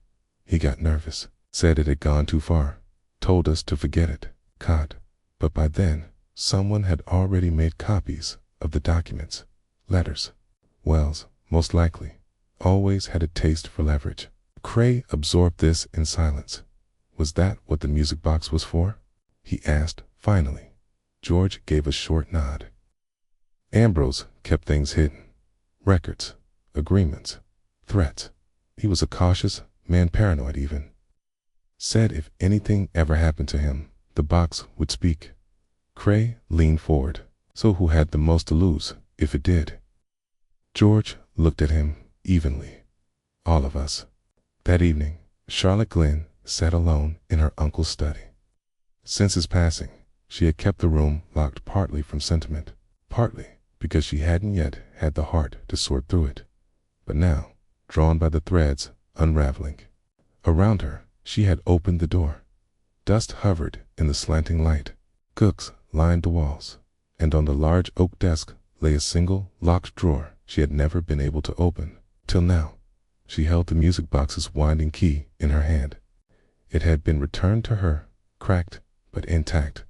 He got nervous, said it had gone too far, told us to forget it. But by then, someone had already made copies of the documents, letters. Wells, most likely, always had a taste for leverage." Cray absorbed this in silence. "Was that what the music box was for?" he asked finally. George gave a short nod. "Ambrose kept things hidden. Records, agreements, threats. He was a cautious man, paranoid even. Said if anything ever happened to him, the box would speak." Cray leaned forward. "So who had the most to lose, if it did?" George looked at him evenly. "All of us." That evening, Charlotte Glenn sat alone in her uncle's study. Since his passing, she had kept the room locked partly from sentiment, partly because she hadn't yet had the heart to sort through it. But now, drawn by the threads unraveling around her, she had opened the door. Dust hovered in the slanting light. Books lined the walls, and on the large oak desk lay a single locked drawer she had never been able to open till now. She held the music box's winding key in her hand. It had been returned to her, cracked but intact.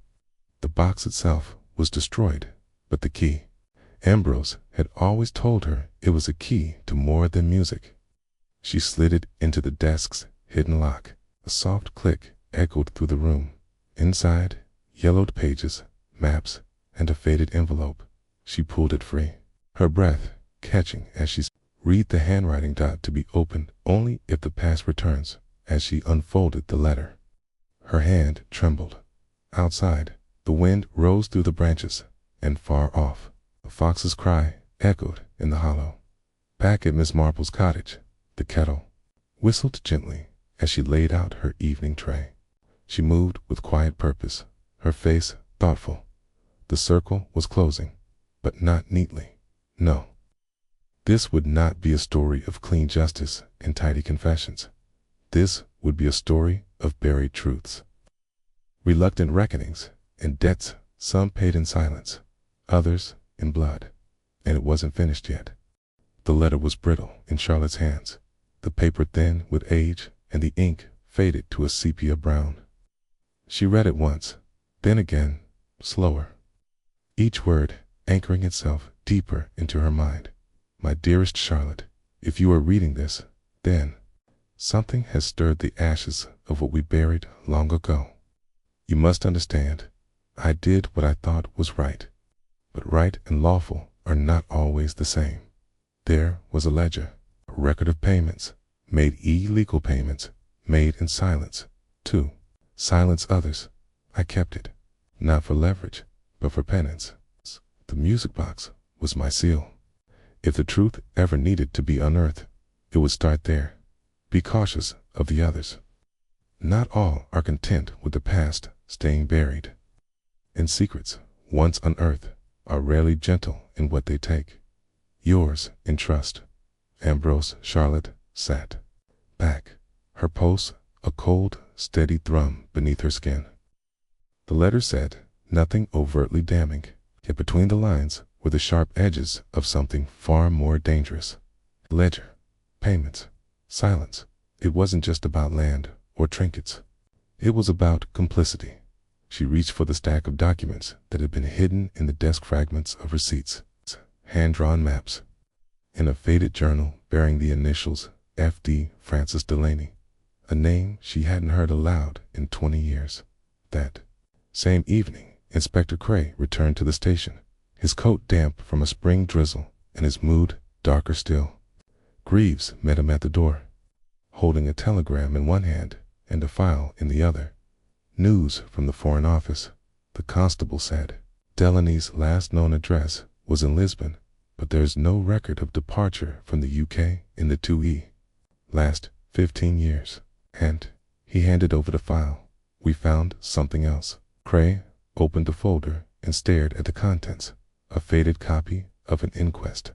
The box itself was destroyed, but the key. Ambrose had always told her it was a key to more than music. She slid it into the desk's hidden lock. A soft click echoed through the room. Inside, yellowed pages, maps, and a faded envelope. She pulled it free, her breath catching as she read the handwriting to be opened only if the past returns. As she unfolded the letter, her hand trembled. Outside, the wind rose through the branches, and far off, a fox's cry echoed in the hollow. Back at Miss Marple's cottage, the kettle whistled gently as she laid out her evening tray. She moved with quiet purpose, her face thoughtful. The circle was closing, but not neatly. No. This would not be a story of clean justice and tidy confessions. This would be a story of buried truths. Reluctant reckonings and debts, some paid in silence, others in blood. And it wasn't finished yet. The letter was brittle in Charlotte's hands, the paper thin with age, and the ink faded to a sepia brown. She read it once, then again, slower, each word anchoring itself deeper into her mind. My dearest Charlotte, if you are reading this, then something has stirred the ashes of what we buried long ago. You must understand, I did what I thought was right, but right and lawful are not always the same. There was a ledger, a record of payments, made illegal payments, made in silence, to silence others. I kept it, not for leverage, but for penance. The music box was my seal. If the truth ever needed to be unearthed, it would start there. Be cautious of the others. Not all are content with the past staying buried. And secrets, once unearthed, are rarely gentle in what they take. Yours in trust. Ambrose. Charlotte sat back, her pulse a cold, steady thrum beneath her skin. The letter said nothing overtly damning, yet between the lines were the sharp edges of something far more dangerous. Ledger, payments, silence. It wasn't just about land or trinkets. It was about complicity. She reached for the stack of documents that had been hidden in the desk, fragments of receipts, hand-drawn maps, and a faded journal bearing the initials F.D. Francis Delaney, a name she hadn't heard aloud in 20 years. That same evening, Inspector Cray returned to the station, his coat damp from a spring drizzle and his mood darker still. Greaves met him at the door, holding a telegram in one hand and a file in the other. News from the Foreign Office, the constable said. Delaney's last known address was in Lisbon, but there's no record of departure from the UK in the 2E. Last 15 years. And he handed over the file. We found something else. Cray opened the folder and stared at the contents. A faded copy of an inquest.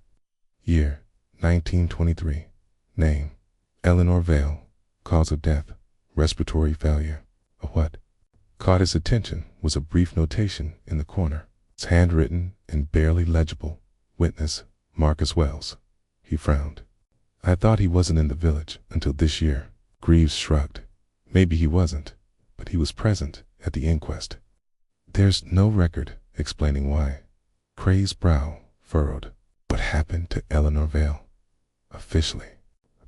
Year 1923. Name Eleanor Vale. Cause of death respiratory failure. A what caught his attention was a brief notation in the corner. It's handwritten and barely legible. Witness Marcus Wells. He frowned. I thought he wasn't in the village until this year. Greaves shrugged. Maybe he wasn't, but he was present at the inquest. There's no record explaining why. Cray's brow furrowed. What happened to Eleanor Vale? Officially,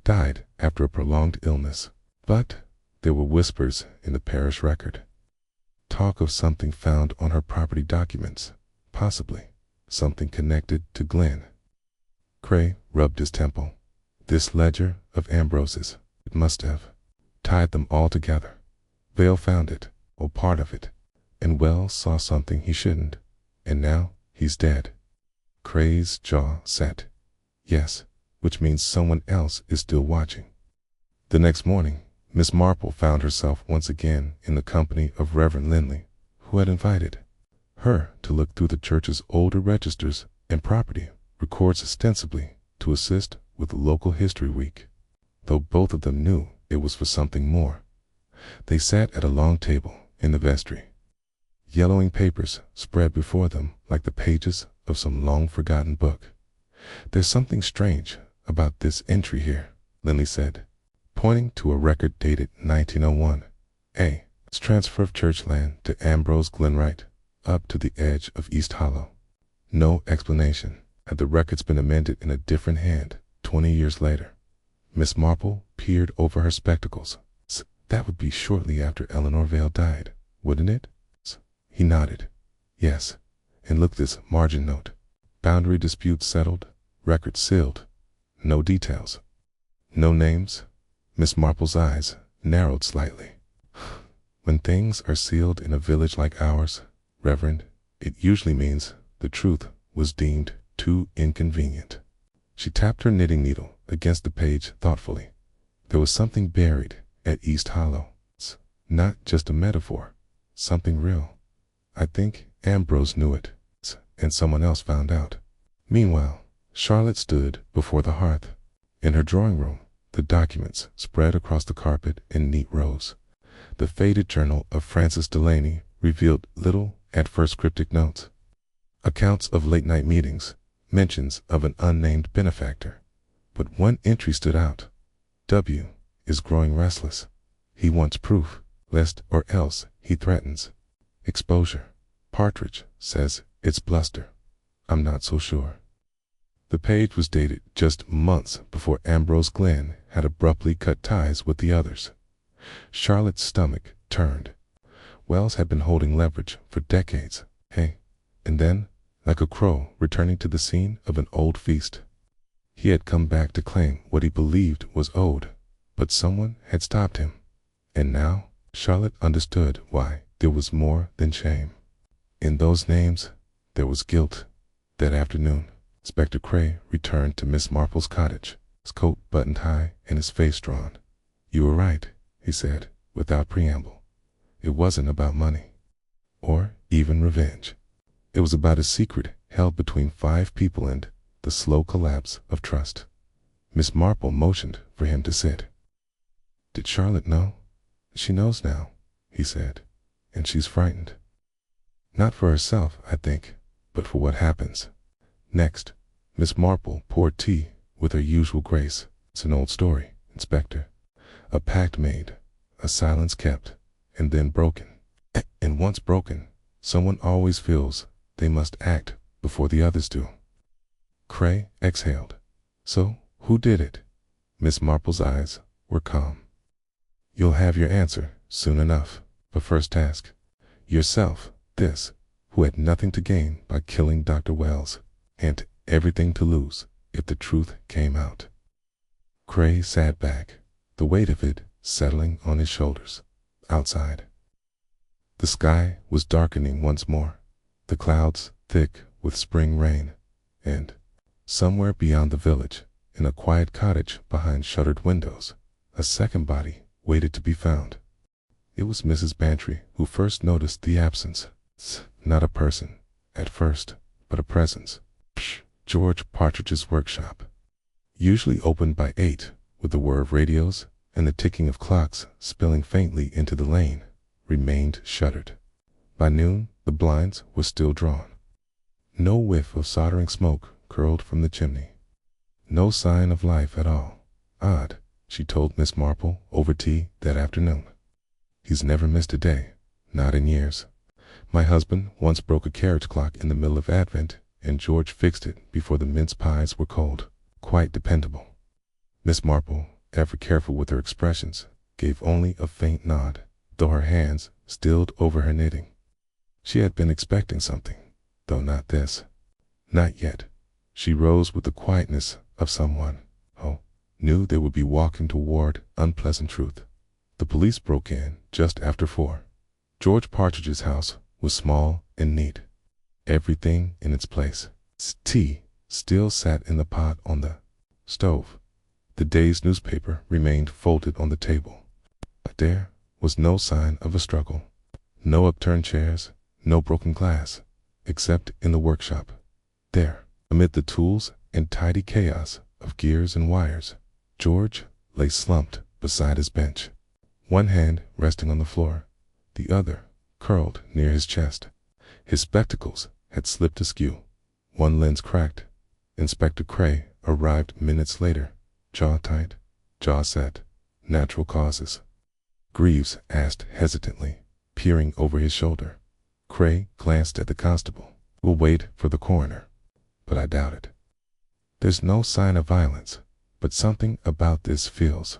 died after a prolonged illness. But there were whispers in the parish record. Talk of something found on her property documents, possibly something connected to Glenn. Cray rubbed his temple. This ledger of Ambrose's, it must have tied them all together. Vale found it, or part of it, and Wells saw something he shouldn't, and now he's dead. Cray's jaw set. Yes, which means someone else is still watching. The next morning, Miss Marple found herself once again in the company of Reverend Linley, who had invited her to look through the church's older registers and property records ostensibly to assist with local history week. Though both of them knew it was for something more. They sat at a long table in the vestry. Yellowing papers spread before them like the pages of some long-forgotten book. There's something strange about this entry here, Linley said, pointing to a record dated 1901. It's transfer of church land to Ambrose Glenwright, up to the edge of East Hollow. No explanation. Had the records been amended in a different hand 20 years later? Miss Marple peered over her spectacles. That would be shortly after Eleanor Vale died, wouldn't it? He nodded. Yes. And look, this margin note. Boundary dispute settled, record sealed. No details. No names. Miss Marple's eyes narrowed slightly. When things are sealed in a village like ours, Reverend, it usually means the truth was deemed too inconvenient. She tapped her knitting needle against the page thoughtfully. There was something buried at East Hollow. Not just a metaphor, something real. I think Ambrose knew it, and someone else found out. Meanwhile, Charlotte stood before the hearth. In her drawing room, the documents spread across the carpet in neat rows. The faded journal of Francis Delaney revealed little at first cryptic notes. Accounts of late-night meetings, mentions of an unnamed benefactor. But one entry stood out. W. is growing restless. He wants proof, lest or else he threatens. Exposure. Partridge says it's bluster. I'm not so sure. The page was dated just months before Ambrose Glenn had abruptly cut ties with the others. Charlotte's stomach turned. Wells had been holding leverage for decades. Hey, and then, like a crow returning to the scene of an old feast, he had come back to claim what he believed was owed, but someone had stopped him. And now, Charlotte understood why. There was more than shame. In those names, there was guilt. That afternoon, Inspector Cray returned to Miss Marple's cottage, his coat buttoned high and his face drawn. You were right, he said, without preamble. It wasn't about money, or even revenge. It was about a secret held between 5 people and the slow collapse of trust. Miss Marple motioned for him to sit. Did Charlotte know? She knows now, he said, and she's frightened. Not for herself, I think, but for what happens next. Miss Marple poured tea with her usual grace. It's an old story, Inspector. A pact made, a silence kept, and then broken. And once broken, someone always feels they must act before the others do. Cray exhaled. So, who did it? Miss Marple's eyes were calm. You'll have your answer soon enough. But first ask yourself this: who had nothing to gain by killing Dr. Wells, and everything to lose if the truth came out? Cray sat back, the weight of it settling on his shoulders. Outside, the sky was darkening once more, the clouds thick with spring rain, and somewhere beyond the village, in a quiet cottage behind shuttered windows, a second body waited to be found. It was Mrs. Bantry who first noticed the absence. Not a person, at first, but a presence. George Partridge's workshop, usually opened by 8, with the whir of radios and the ticking of clocks spilling faintly into the lane, remained shuttered. By noon, the blinds were still drawn. No whiff of soldering smoke curled from the chimney. No sign of life at all. Odd, she told Miss Marple over tea that afternoon. He's never missed a day, not in years. My husband once broke a carriage clock in the middle of Advent, and George fixed it before the mince pies were cold. Quite dependable. Miss Marple, ever careful with her expressions, gave only a faint nod, though her hands stilled over her knitting. She had been expecting something, though not this. Not yet. She rose with the quietness of someone who knew they would be walking toward unpleasant truth. The police broke in just after 4. George Partridge's house was small and neat. Everything in its place. Tea still sat in the pot on the stove. The day's newspaper remained folded on the table. But there was no sign of a struggle. No upturned chairs, no broken glass, except in the workshop. There, amid the tools and tidy chaos of gears and wires, George lay slumped beside his bench, one hand resting on the floor, the other curled near his chest. His spectacles had slipped askew, one lens cracked. Inspector Cray arrived minutes later, jaw tight, jaw set. Natural causes? Greaves asked hesitantly, peering over his shoulder. Cray glanced at the constable. "We'll wait for the coroner, but I doubt it. There's no sign of violence, but something about this feels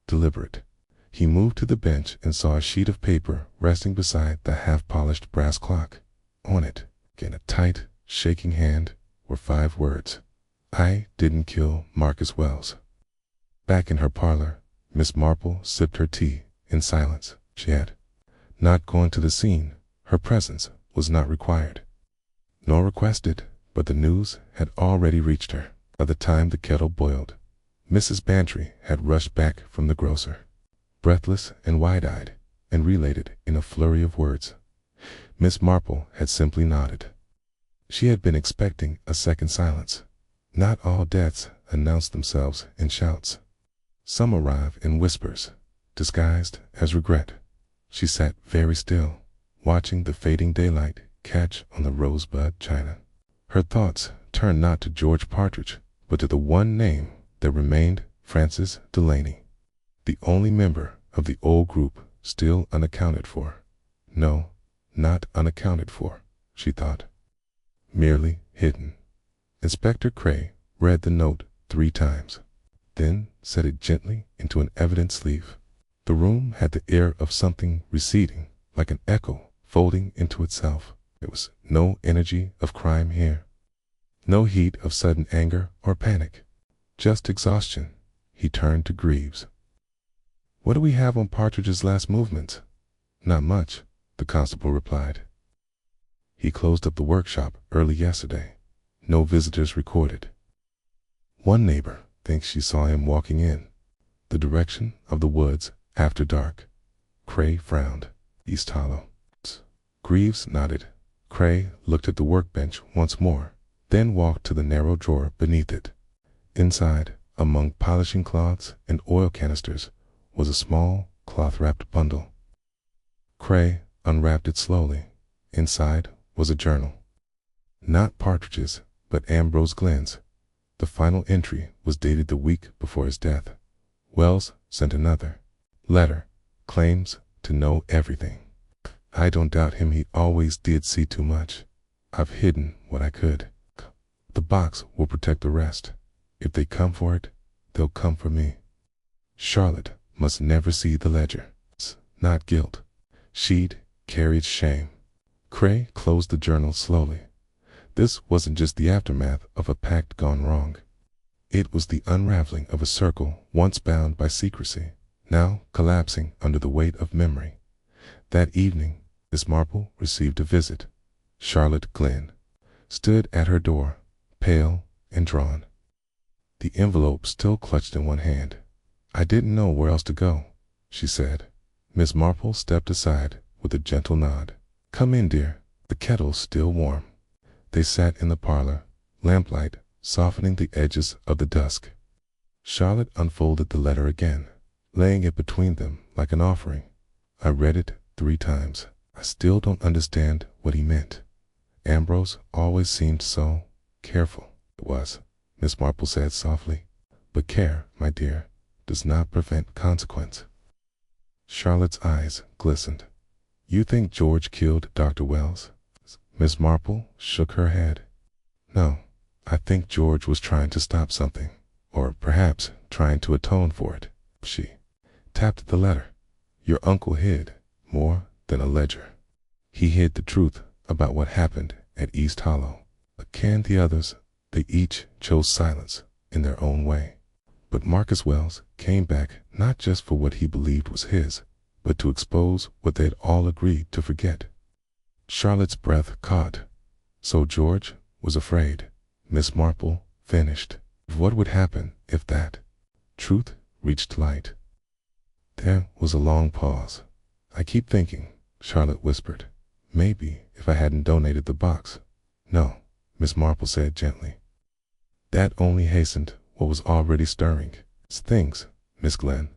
deliberate." He moved to the bench and saw a sheet of paper resting beside the half-polished brass clock. On it, in a tight, shaking hand, were 5 words. "I didn't kill Marcus Wells." Back in her parlor, Miss Marple sipped her tea in silence. She had not gone to the scene. Her presence was not required, nor requested, but the news had already reached her. By the time the kettle boiled, Mrs. Bantry had rushed back from the grocer, breathless and wide-eyed, and relayed it in a flurry of words. Miss Marple had simply nodded. She had been expecting a second silence. Not all deaths announced themselves in shouts. Some arrive in whispers, disguised as regret. She sat very still, watching the fading daylight catch on the rosebud china. Her thoughts turned not to George Partridge, but to the one name that remained: Francis Delaney, the only member of the old group still unaccounted for. No, not unaccounted for, she thought. Merely hidden. Inspector Cray read the note 3 times, then set it gently into an evidence sleeve. The room had the air of something receding, like an echo folding into itself. There was no energy of crime here, no heat of sudden anger or panic, just exhaustion. He turned to Greaves. "What do we have on Partridge's last movements?" "Not much," the constable replied. "He closed up the workshop early yesterday. No visitors recorded. One neighbor thinks she saw him walking in the direction of the woods after dark." Cray frowned. "East Hollow." Greaves nodded. Cray looked at the workbench once more, then walked to the narrow drawer beneath it. Inside, among polishing cloths and oil canisters, was a small, cloth-wrapped bundle. Cray unwrapped it slowly. Inside was a journal. Not Partridge's, but Ambrose Glenn's. The final entry was dated the week before his death. Wells sent another letter, claims to know everything. "I don't doubt him, he always did see too much. I've hidden what I could. The box will protect the rest. If they come for it, they'll come for me. Charlotte must never see the ledger. It's not guilt. She'd carry its shame." Cray closed the journal slowly. This wasn't just the aftermath of a pact gone wrong. It was the unraveling of a circle once bound by secrecy, now collapsing under the weight of memory. That evening, Miss Marple received a visit. Charlotte Glenn stood at her door, pale and drawn, the envelope still clutched in one hand. "I didn't know where else to go," she said. Miss Marple stepped aside with a gentle nod. "Come in, dear. The kettle's still warm." They sat in the parlor, lamplight softening the edges of the dusk. Charlotte unfolded the letter again, laying it between them like an offering. "I read it 3 times. I still don't understand what he meant. Ambrose always seemed so careful." "It was," Miss Marple said softly. "But care, my dear, does not prevent consequence." Charlotte's eyes glistened. "You think George killed Dr. Wells?" Miss Marple shook her head. "No, I think George was trying to stop something, or perhaps trying to atone for it." She tapped at the letter. "Your uncle hid more than a ledger. He hid the truth about what happened at East Hollow. But can the others? They each chose silence in their own way. But Marcus Wells came back not just for what he believed was his, but to expose what they had all agreed to forget." Charlotte's breath caught. "So George was afraid," Miss Marple finished. "What would happen if that truth reached light?" There was a long pause. "I keep thinking," Charlotte whispered, "maybe if I hadn't donated the box." "No," Miss Marple said gently. "That only hastened what was already stirring. It's things, Miss Glenn.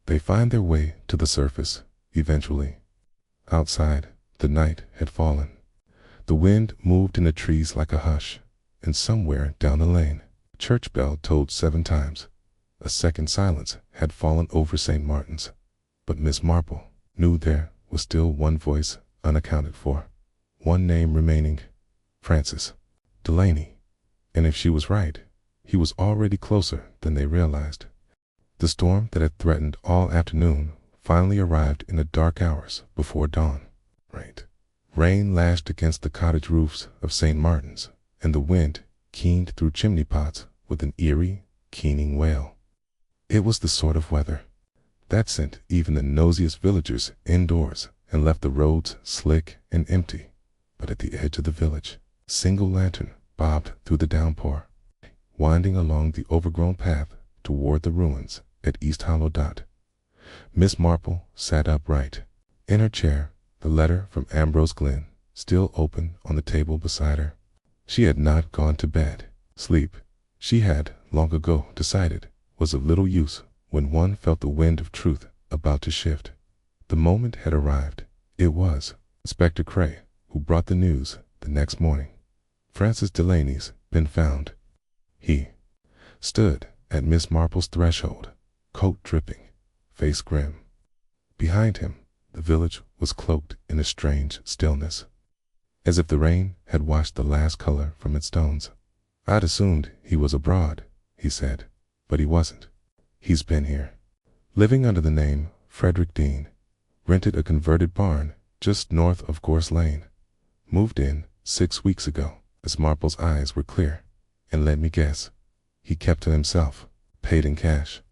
They find their way to the surface, eventually." Outside, the night had fallen. The wind moved in the trees like a hush, and somewhere down the lane, a church bell tolled 7 times. A second silence had fallen over St. Martin's, but Miss Marple knew there was still one voice unaccounted for. one name remaining, Frances Delaney. And if she was right, he was already closer than they realized. The storm that had threatened all afternoon finally arrived in the dark hours before dawn. Rain lashed against the cottage roofs of St. Martin's, and the wind keened through chimney pots with an eerie, keening wail. It was the sort of weather that sent even the nosiest villagers indoors and left the roads slick and empty. But at the edge of the village, a single lantern bobbed through the downpour, winding along the overgrown path toward the ruins at East Hollow Dot. Miss Marple sat upright in her chair, the letter from Ambrose Glenn still open on the table beside her. She had not gone to bed. Sleep, she had long ago decided, was of little use when one felt the wind of truth about to shift. The moment had arrived. It was Inspector Cray who brought the news the next morning. Frances Delaney's been found. He stood at Miss Marple's threshold, coat dripping, face grim. Behind him, the village was cloaked in a strange stillness, as if the rain had washed the last color from its stones. "I'd assumed he was abroad," he said, "but he wasn't. He's been here, living under the name Frederick Dean, rented a converted barn just north of Gorse Lane, moved in 6 weeks ago." Miss Marple's eyes were clear. "And let me guess, he kept to himself, paid in cash,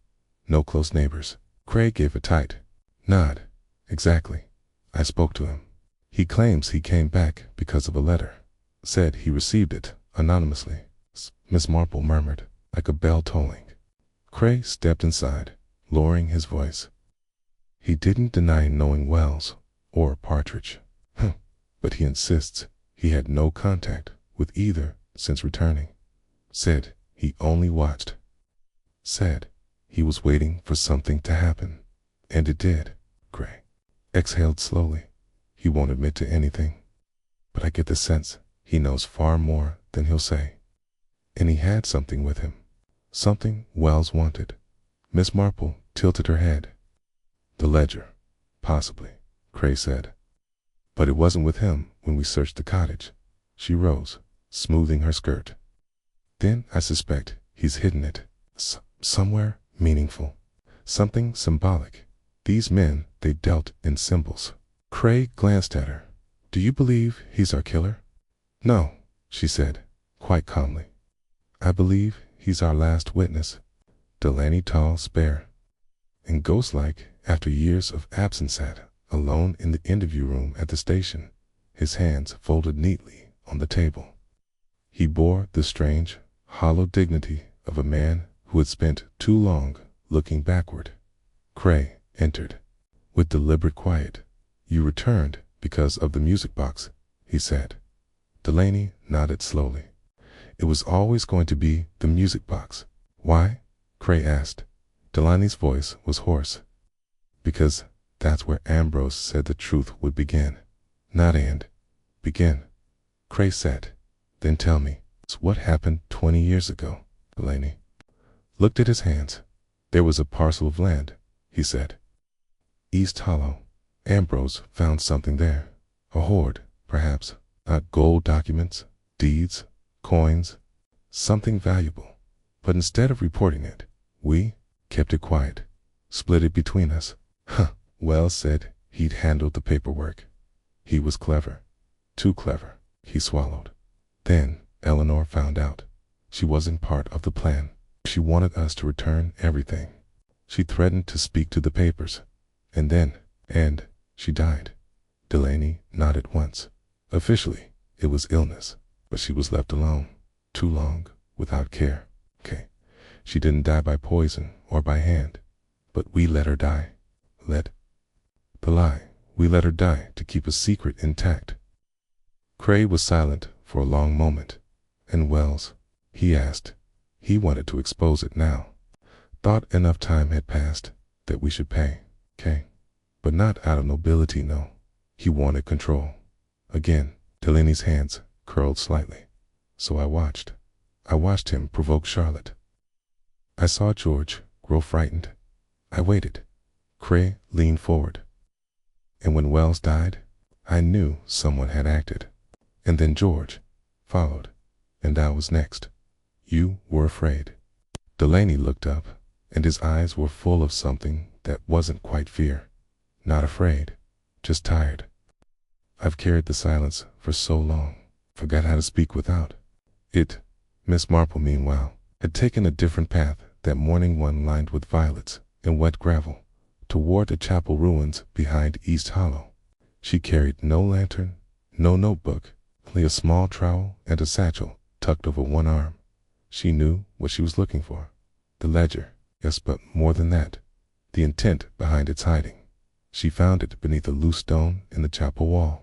no close neighbors." Craig gave a tight nod. "Exactly. I spoke to him. He claims he came back because of a letter. Said he received it anonymously." Miss Marple murmured, like a bell tolling. Cray stepped inside, lowering his voice. "He didn't deny knowing Wells or Partridge, but he insists he had no contact with either since returning. Said he only watched. Said he was waiting for something to happen. And it did." Cray exhaled slowly. "He won't admit to anything, but I get the sense he knows far more than he'll say. And he had something with him. Something Wells wanted." Miss Marple tilted her head. "The ledger, possibly," Cray said. "But it wasn't with him when we searched the cottage." She rose, smoothing her skirt. "Then I suspect he's hidden it. Somewhere meaningful. Something symbolic. These men, they dealt in symbols." Cray glanced at her. "Do you believe he's our killer?" "No," she said, quite calmly. "I believe he's our last witness." Delaney, tall, spare, and ghost-like after years of absence, sat alone in the interview room at the station, his hands folded neatly on the table. He bore the strange, hollow dignity of a man who had spent too long looking backward. Cray entered with deliberate quiet. "You returned because of the music box," he said. Delaney nodded slowly. "It was always going to be the music box." "Why?" Cray asked. Delaney's voice was hoarse. "Because that's where Ambrose said the truth would begin." "Not end. Begin." Cray said. "Then tell me, what happened 20 years ago?" Delaney looked at his hands. "There was a parcel of land," he said. "East Hollow. Ambrose found something there. A hoard, perhaps. Not gold documents, deeds, coins, something valuable. But instead of reporting it, we kept it quiet, split it between us." Wells said he'd handled the paperwork. He was clever. Too clever. He swallowed. "Then Eleanor found out. She wasn't part of the plan. She wanted us to return everything. She threatened to speak to the papers. And she died." Delaney nodded once. "Officially, it was illness, but she was left alone, too long, without care. Okay, she didn't die by poison or by hand, but we let her die. We let her die to keep a secret intact." Cray was silent for a long moment. "And Wells?" he asked. He wanted to expose it now. Thought enough time had passed that we should pay, okay? But not out of nobility, no. He wanted control. Again, Delaney's hands curled slightly. "So I watched him provoke Charlotte. I saw George grow frightened. I waited." Cray leaned forward. "And when Wells died, I knew someone had acted. And then George followed, and I was next. You were afraid. Delaney looked up, and his eyes were full of something that wasn't quite fear. Not afraid, just tired. I've carried the silence for so long, forgot how to speak without it. Miss Marple, meanwhile, had taken a different path that morning, one lined with violets and wet gravel, toward the chapel ruins behind East Hollow. She carried no lantern, no notebook, only a small trowel and a satchel tucked over one arm. She knew what she was looking for. The ledger, yes, but more than that, the intent behind its hiding. She found it beneath a loose stone in the chapel wall,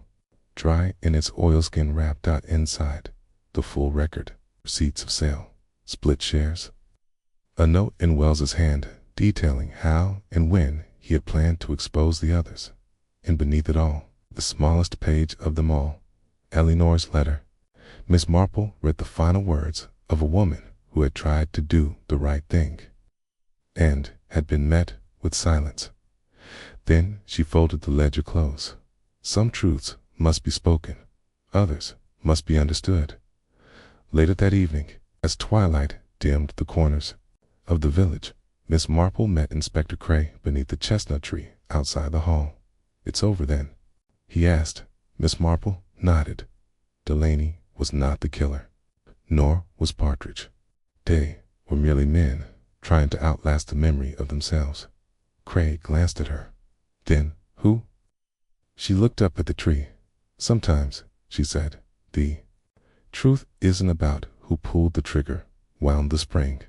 dry in its oilskin wrapped out inside, the full record, receipts of sale, split shares. A note in Wells's hand detailing how and when he had planned to expose the others. And beneath it all, the smallest page of them all, Eleanor's letter. Miss Marple read the final words of a woman who had tried to do the right thing and had been met with silence. Then she folded the ledger close. Some truths must be spoken, others must be understood. Later that evening, as twilight dimmed the corners of the village, Miss Marple met Inspector Cray beneath the chestnut tree outside the hall. "It's over then?" he asked. Miss Marple nodded. Delaney was not the killer, nor was Partridge. They were merely men trying to outlast the memory of themselves. Cray glanced at her. "Then who?" She looked up at the tree. "Sometimes," she said, "the truth isn't about who pulled the trigger, wound the spring.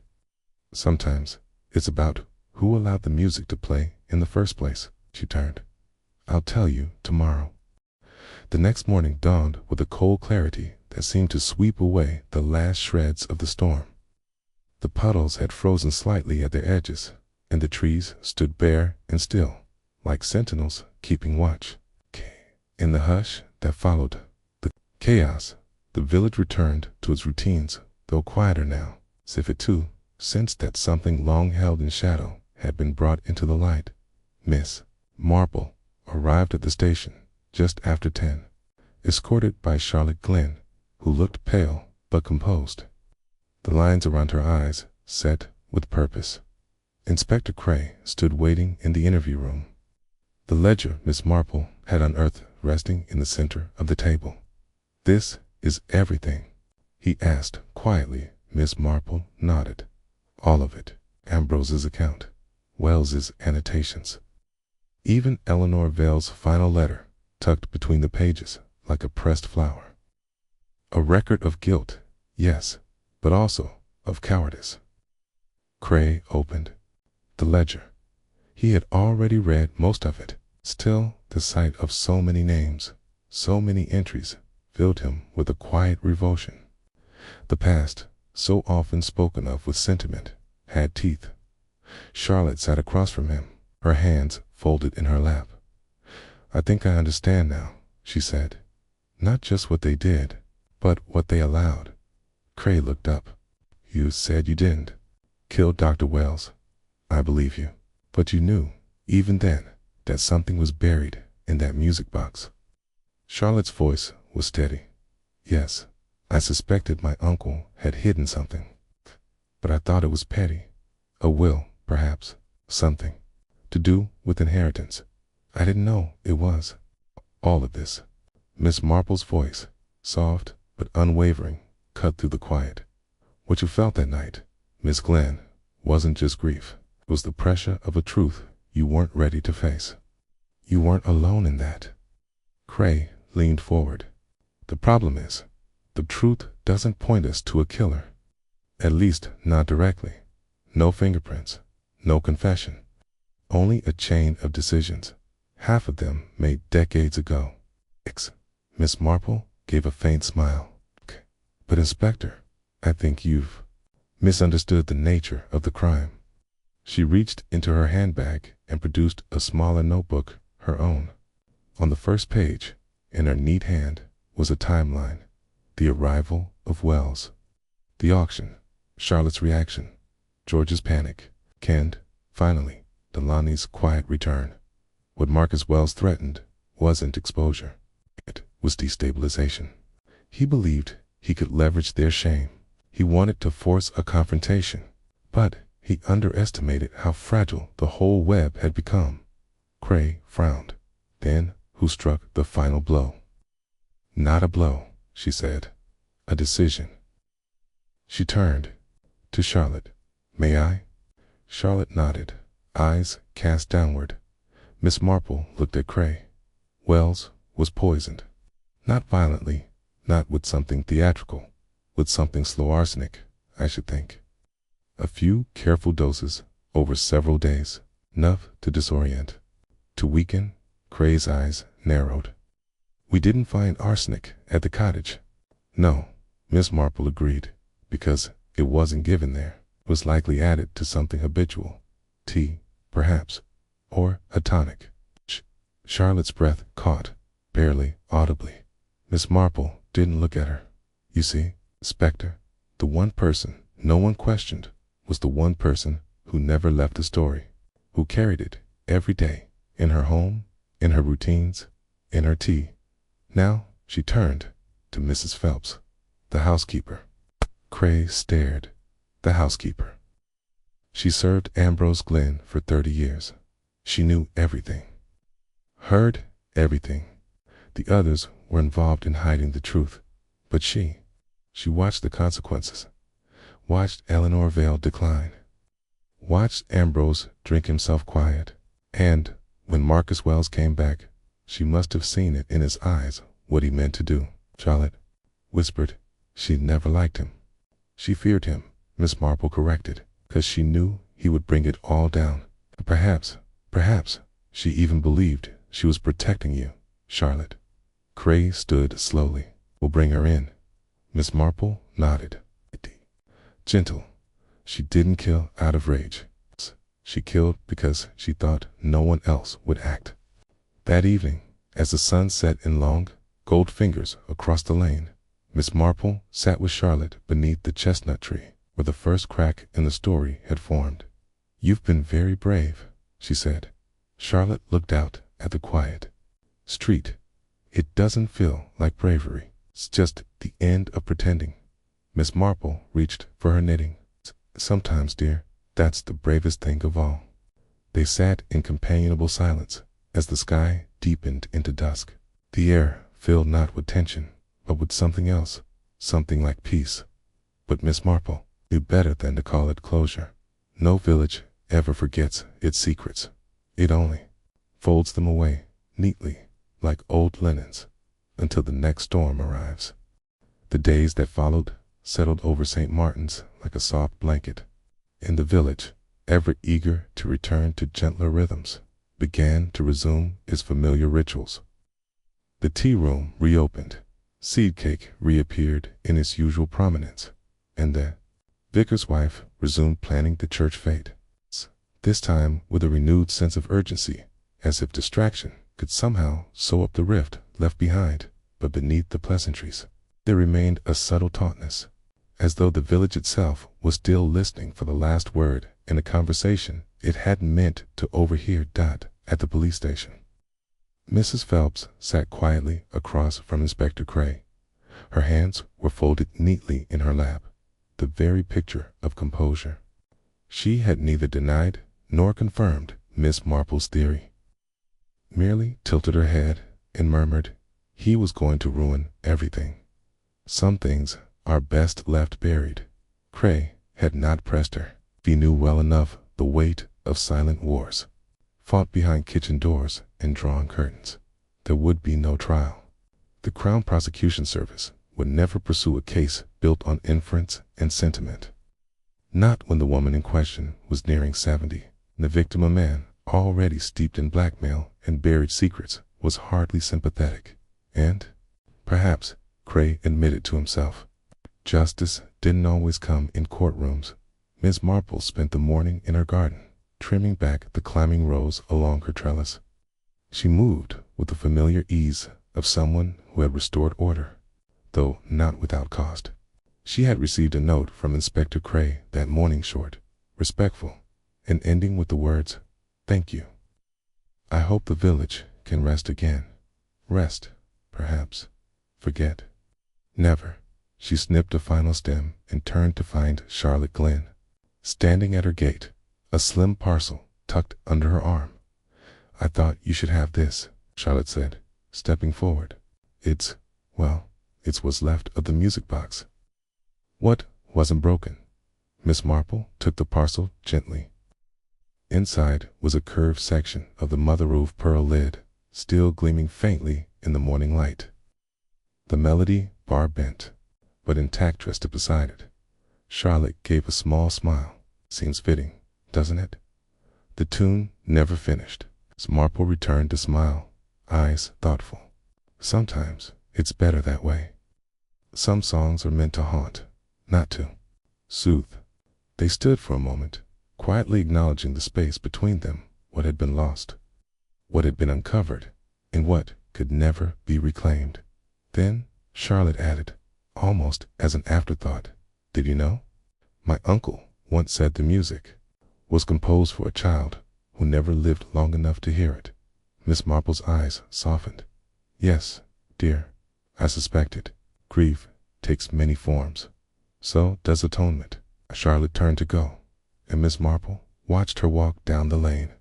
Sometimes it's about who allowed the music to play in the first place." She turned. "I'll tell you tomorrow." The next morning dawned with a cold clarity that seemed to sweep away the last shreds of the storm. The puddles had frozen slightly at their edges, and the trees stood bare and still, like sentinels keeping watch. In the hush that followed the chaos, the village returned to its routines, though quieter now, as if it too sensed that something long held in shadow had been brought into the light. Miss Marple arrived at the station just after 10, escorted by Charlotte Glenn, who looked pale but composed, the lines around her eyes set with purpose. Inspector Cray stood waiting in the interview room, the ledger Miss Marple had unearthed resting in the center of the table. "This is everything?" he asked quietly. Miss Marple nodded. "All of it. Ambrose's account, Wells's annotations, even Eleanor Vale's final letter tucked between the pages like a pressed flower. A record of guilt, yes, but also of cowardice." Cray opened the ledger. He had already read most of it. Still, the sight of so many names, so many entries, filled him with a quiet revulsion. The past, so often spoken of with sentiment, had teeth. Charlotte sat across from him, her hands folded in her lap. "I think I understand now," she said. "Not just what they did, but what they allowed." Cray looked up. "You said you didn't kill Dr. Wells. I believe you. But you knew, even then, that something was buried in that music box." Charlotte's voice was steady. "Yes, I suspected my uncle had hidden something, but I thought it was petty. A will, perhaps, something to do with inheritance. I didn't know it was all of this." Miss Marple's voice, soft but unwavering, cut through the quiet. "What you felt that night, Miss Glenn, wasn't just grief. It was the pressure of a truth you weren't ready to face. You weren't alone in that." Cray leaned forward. "The problem is, the truth doesn't point us to a killer. At least not directly. No fingerprints, no confession. Only a chain of decisions, half of them made decades ago." Miss Marple gave a faint smile. "But Inspector, I think you've misunderstood the nature of the crime." She reached into her handbag and produced a smaller notebook, her own. On the first page, in her neat hand, was a timeline: the arrival of Wells, the auction, Charlotte's reaction, George's panic, and, finally, Delaney's quiet return. What Marcus Wells threatened wasn't exposure. It was destabilization. He believed he could leverage their shame. He wanted to force a confrontation, but he underestimated how fragile the whole web had become. Cray frowned. Then who struck the final blow? Not a blow, she said. A decision. She turned to Charlotte. May I? Charlotte nodded, eyes cast downward. Miss Marple looked at Cray. Wells was poisoned. Not violently, not with something theatrical, with something slow arsenic, I should think. A few careful doses over several days, enough to disorient, to weaken. Cray's eyes narrowed. We didn't find arsenic at the cottage. No, Miss Marple agreed, because it wasn't given there. It was likely added to something habitual. Tea, perhaps, or a tonic. Charlotte's breath caught, barely audibly. Miss Marple didn't look at her. You see, Spectre, the one person no one questioned, was the one person who never left the story, who carried it every day, in her home, in her routines, in her tea. Now she turned to Mrs. Phelps, the housekeeper. Cray stared. The housekeeper. She served Ambrose Glenn for 30 years. She knew everything. Heard everything. The others were involved in hiding the truth, but she watched the consequences, watched Eleanor Vale decline, watched Ambrose drink himself quiet, and when Marcus Wells came back, she must have seen it in his eyes what he meant to do. Charlotte whispered she'd never liked him. She feared him, Miss Marple corrected, because she knew he would bring it all down. Perhaps, she even believed she was protecting you, Charlotte. Cray stood slowly. We'll bring her in. Miss Marple nodded. Gentle. She didn't kill out of rage. She killed because she thought no one else would act. That evening, as the sun set in long, gold fingers across the lane, Miss Marple sat with Charlotte beneath the chestnut tree, where the first crack in the story had formed. You've been very brave, she said. Charlotte looked out at the quiet street. It doesn't feel like bravery. It's just the end of pretending. Miss Marple reached for her knitting. Sometimes, dear, that's the bravest thing of all. They sat in companionable silence as the sky deepened into dusk. The air filled not with tension, but with something else, something like peace. But Miss Marple knew better than to call it closure. No village ever forgets its secrets. It only folds them away neatly, like old linens, until the next storm arrives. The days that followed settled over St. Martin's like a soft blanket. In the village, ever eager to return to gentler rhythms, began to resume its familiar rituals. The tea room reopened. Seed cake reappeared in its usual prominence, and the vicar's wife resumed planning the church fete. This time with a renewed sense of urgency, as if distraction could somehow sew up the rift left behind. But beneath the pleasantries, there remained a subtle tautness, as though the village itself was still listening for the last word in a conversation it hadn't meant to overhear. At the police station, Mrs. Phelps sat quietly across from Inspector Cray. Her hands were folded neatly in her lap, the very picture of composure. She had neither denied nor confirmed Miss Marple's theory, merely tilted her head and murmured, he was going to ruin everything. Some things are best left buried. Cray had not pressed her. He knew well enough the weight of silent wars, fought behind kitchen doors and drawn curtains. There would be no trial. The Crown Prosecution Service would never pursue a case built on inference and sentiment. Not when the woman in question was nearing 70. The victim, a man already steeped in blackmail and buried secrets, was hardly sympathetic. And, perhaps, Cray admitted to himself, justice didn't always come in courtrooms. Miss Marple spent the morning in her garden, trimming back the climbing rose along her trellis. She moved with the familiar ease of someone who had restored order, though not without cost. She had received a note from Inspector Cray that morning, short, respectful, and ending with the words, "Thank you. I hope the village can rest again. Rest, perhaps. Forget." Never. She snipped a final stem and turned to find Charlotte Glenn standing at her gate, a slim parcel tucked under her arm. "I thought you should have this," Charlotte said, stepping forward. Well, it's what's left of the music box." "What wasn't broken?" Miss Marple took the parcel gently. Inside was a curved section of the mother-of pearl lid, still gleaming faintly in the morning light. The melody bar bent, but intact rested beside it. Charlotte gave a small smile. "Seems fitting, doesn't it?" The tune never finished. Miss Marple returned to smile, eyes thoughtful. "Sometimes it's better that way. Some songs are meant to haunt, not to soothe." They stood for a moment, quietly acknowledging the space between them, what had been lost, what had been uncovered, and what could never be reclaimed. Then Charlotte added, almost as an afterthought, "Did you know? My uncle once said the music was composed for a child who never lived long enough to hear it." Miss Marple's eyes softened. "Yes, dear, I suspected. Grief takes many forms. So does atonement." Charlotte turned to go, and Miss Marple watched her walk down the lane,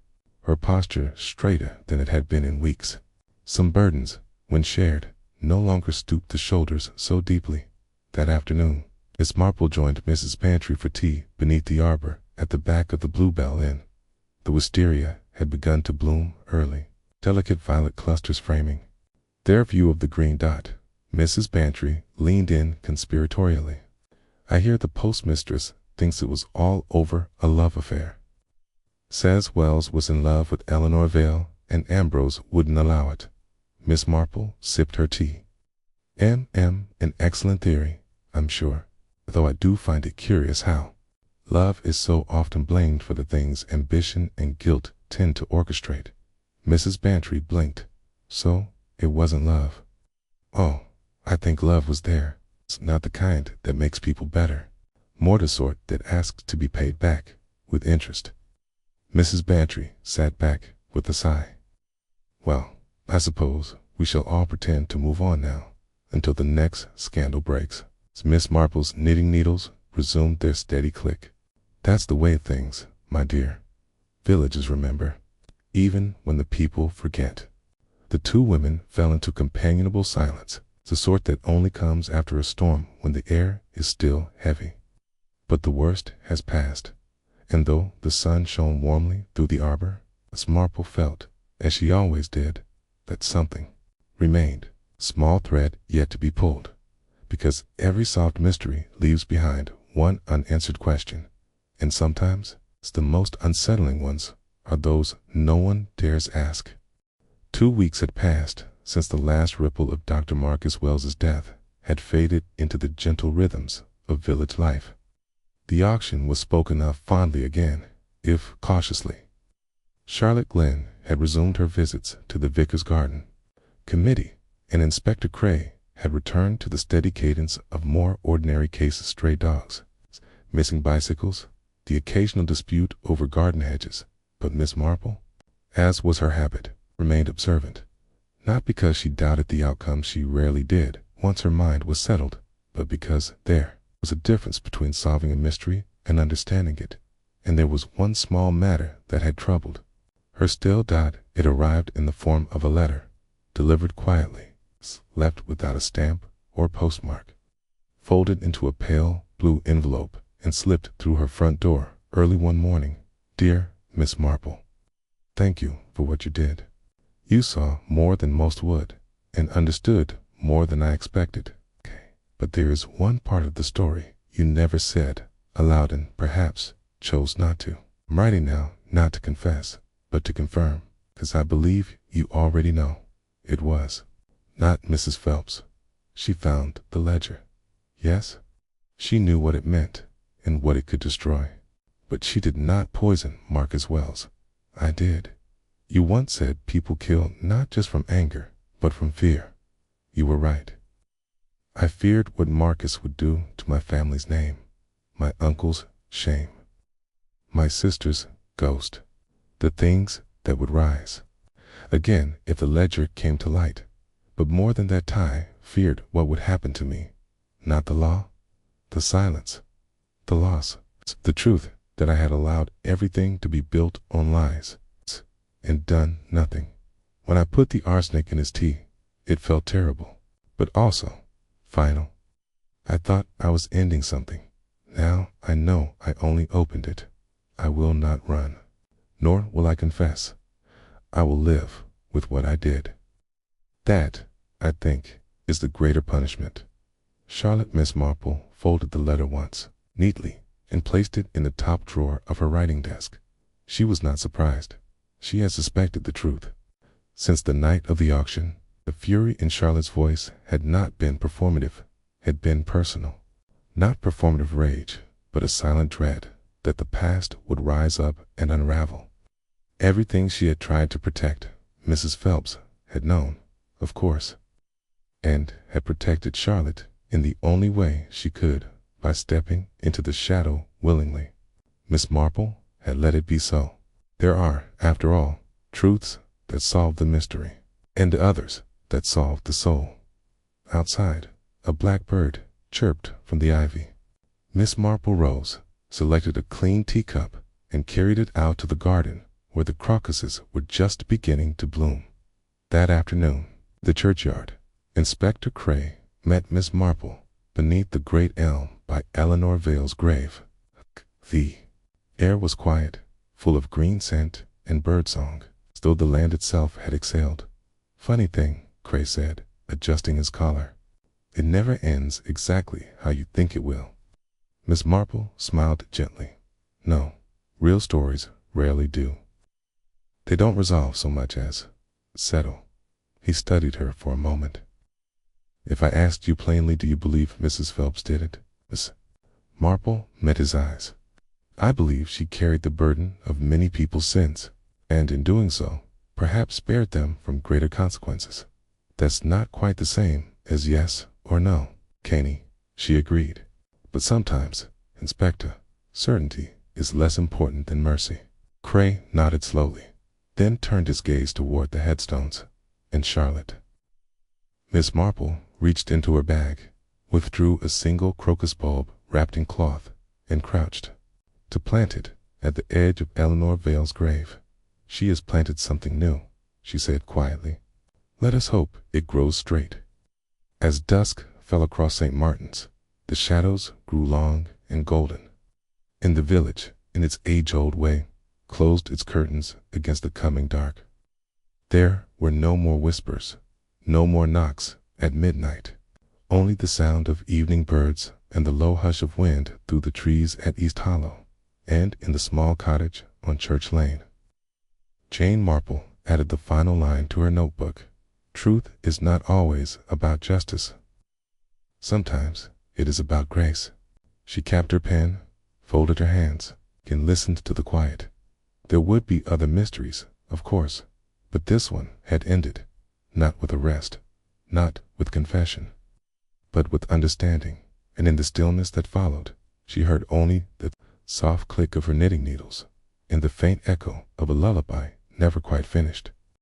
her posture straighter than it had been in weeks. Some burdens, when shared, no longer stooped the shoulders so deeply. That afternoon, Miss Marple joined Mrs. Pantry for tea beneath the arbor at the back of the Bluebell Inn. The wisteria had begun to bloom early, delicate violet clusters framing their view of the green dot. Mrs. Pantry leaned in conspiratorially. "I hear the postmistress thinks it was all over a love affair. Says Wells was in love with Eleanor Vale and Ambrose wouldn't allow it." Miss Marple sipped her tea. An excellent theory, I'm sure, though I do find it curious how love is so often blamed for the things ambition and guilt tend to orchestrate." Mrs. Pantry blinked. "So it wasn't love?" "Oh, I think love was there. It's not the kind that makes people better. More the sort that asks to be paid back with interest." Mrs. Pantry sat back with a sigh. "Well, I suppose we shall all pretend to move on now, until the next scandal breaks." Miss Marple's knitting needles resumed their steady click. "That's the way of things, my dear. Villages remember, even when the people forget." The two women fell into companionable silence, the sort that only comes after a storm when the air is still heavy. But the worst has passed, and though the sun shone warmly through the arbor, Miss Marple felt, as she always did, that something remained, small thread yet to be pulled, because every soft mystery leaves behind one unanswered question, and sometimes the most unsettling ones are those no one dares ask. 2 weeks had passed since the last ripple of Dr. Marcus Wells's death had faded into the gentle rhythms of village life. The auction was spoken of fondly again, if cautiously. Charlotte Glenn had resumed her visits to the vicar's garden committee, and Inspector Cray had returned to the steady cadence of more ordinary cases: stray dogs, missing bicycles, the occasional dispute over garden hedges. But Miss Marple, as was her habit, remained observant, not because she doubted the outcome. She rarely did once her mind was settled, but because there was a difference between solving a mystery and understanding it, and there was one small matter that had troubled her still. It arrived in the form of a letter, delivered quietly, left without a stamp or postmark, folded into a pale blue envelope, and slipped through her front door early one morning. "Dear Miss Marple, thank you for what you did. You saw more than most would, and understood more than I expected. But there is one part of the story you never said aloud and perhaps chose not to. I'm writing now not to confess, but to confirm, because I believe you already know. It was not Mrs. Phelps. She found the ledger. Yes, she knew what it meant and what it could destroy. But she did not poison Marcus Wells. I did. You once said people kill not just from anger, but from fear. You were right. I feared what Marcus would do to my family's name, my uncle's shame, my sister's ghost, the things that would rise again if the ledger came to light. But more than that, I feared what would happen to me not the law, the silence, the loss, the truth that I had allowed everything to be built on lies and done nothing. When I put the arsenic in his tea, it felt terrible, but also final. I thought I was ending something. Now I know I only opened it. I will not run, nor will I confess. I will live with what I did. That, I think, is the greater punishment. Charlotte Miss Marple folded the letter once, neatly, and placed it in the top drawer of her writing desk. She was not surprised. She had suspected the truth. Since the night of the auction, the fury in Charlotte's voice had not been performative, had been personal. Not performative rage, but a silent dread that the past would rise up and unravel. Everything she had tried to protect, Mrs. Phelps had known, of course, and had protected Charlotte in the only way she could, by stepping into the shadow willingly. Miss Marple had let it be so. There are, after all, truths that solve the mystery, and others that solve the soul. Outside, a blackbird chirped from the ivy. Miss Marple rose, selected a clean teacup, and carried it out to the garden where the crocuses were just beginning to bloom. That afternoon, the churchyard, Inspector Cray met Miss Marple beneath the great elm by Eleanor Vale's grave. The air was quiet, full of green scent and birdsong, as though the land itself had exhaled. "Funny thing," Cray said, adjusting his collar. "It never ends exactly how you think it will." Miss Marple smiled gently. "No, real stories rarely do. They don't resolve so much as settle." He studied her for a moment. "If I asked you plainly, do you believe Mrs. Phelps did it?" Miss Marple met his eyes. "I believe she carried the burden of many people's sins, and in doing so, perhaps spared them from greater consequences." "That's not quite the same as yes or no, Caney," she agreed. "But sometimes, Inspector, certainty is less important than mercy." Cray nodded slowly, then turned his gaze toward the headstones and Charlotte. Miss Marple reached into her bag, withdrew a single crocus bulb wrapped in cloth, and crouched to plant it at the edge of Eleanor Vale's grave. "She has planted something new," she said quietly. "Let us hope it grows straight." As dusk fell across St. Martin's, the shadows grew long and golden. And the village, in its age-old way, closed its curtains against the coming dark. There were no more whispers, no more knocks at midnight, only the sound of evening birds and the low hush of wind through the trees at East Hollow and in the small cottage on Church Lane. Jane Marple added the final line to her notebook. "Truth is not always about justice. Sometimes it is about grace." She capped her pen, folded her hands, and listened to the quiet. There would be other mysteries, of course, but this one had ended, not with arrest, not with confession, but with understanding, and in the stillness that followed, she heard only the soft click of her knitting needles and the faint echo of a lullaby never quite finished.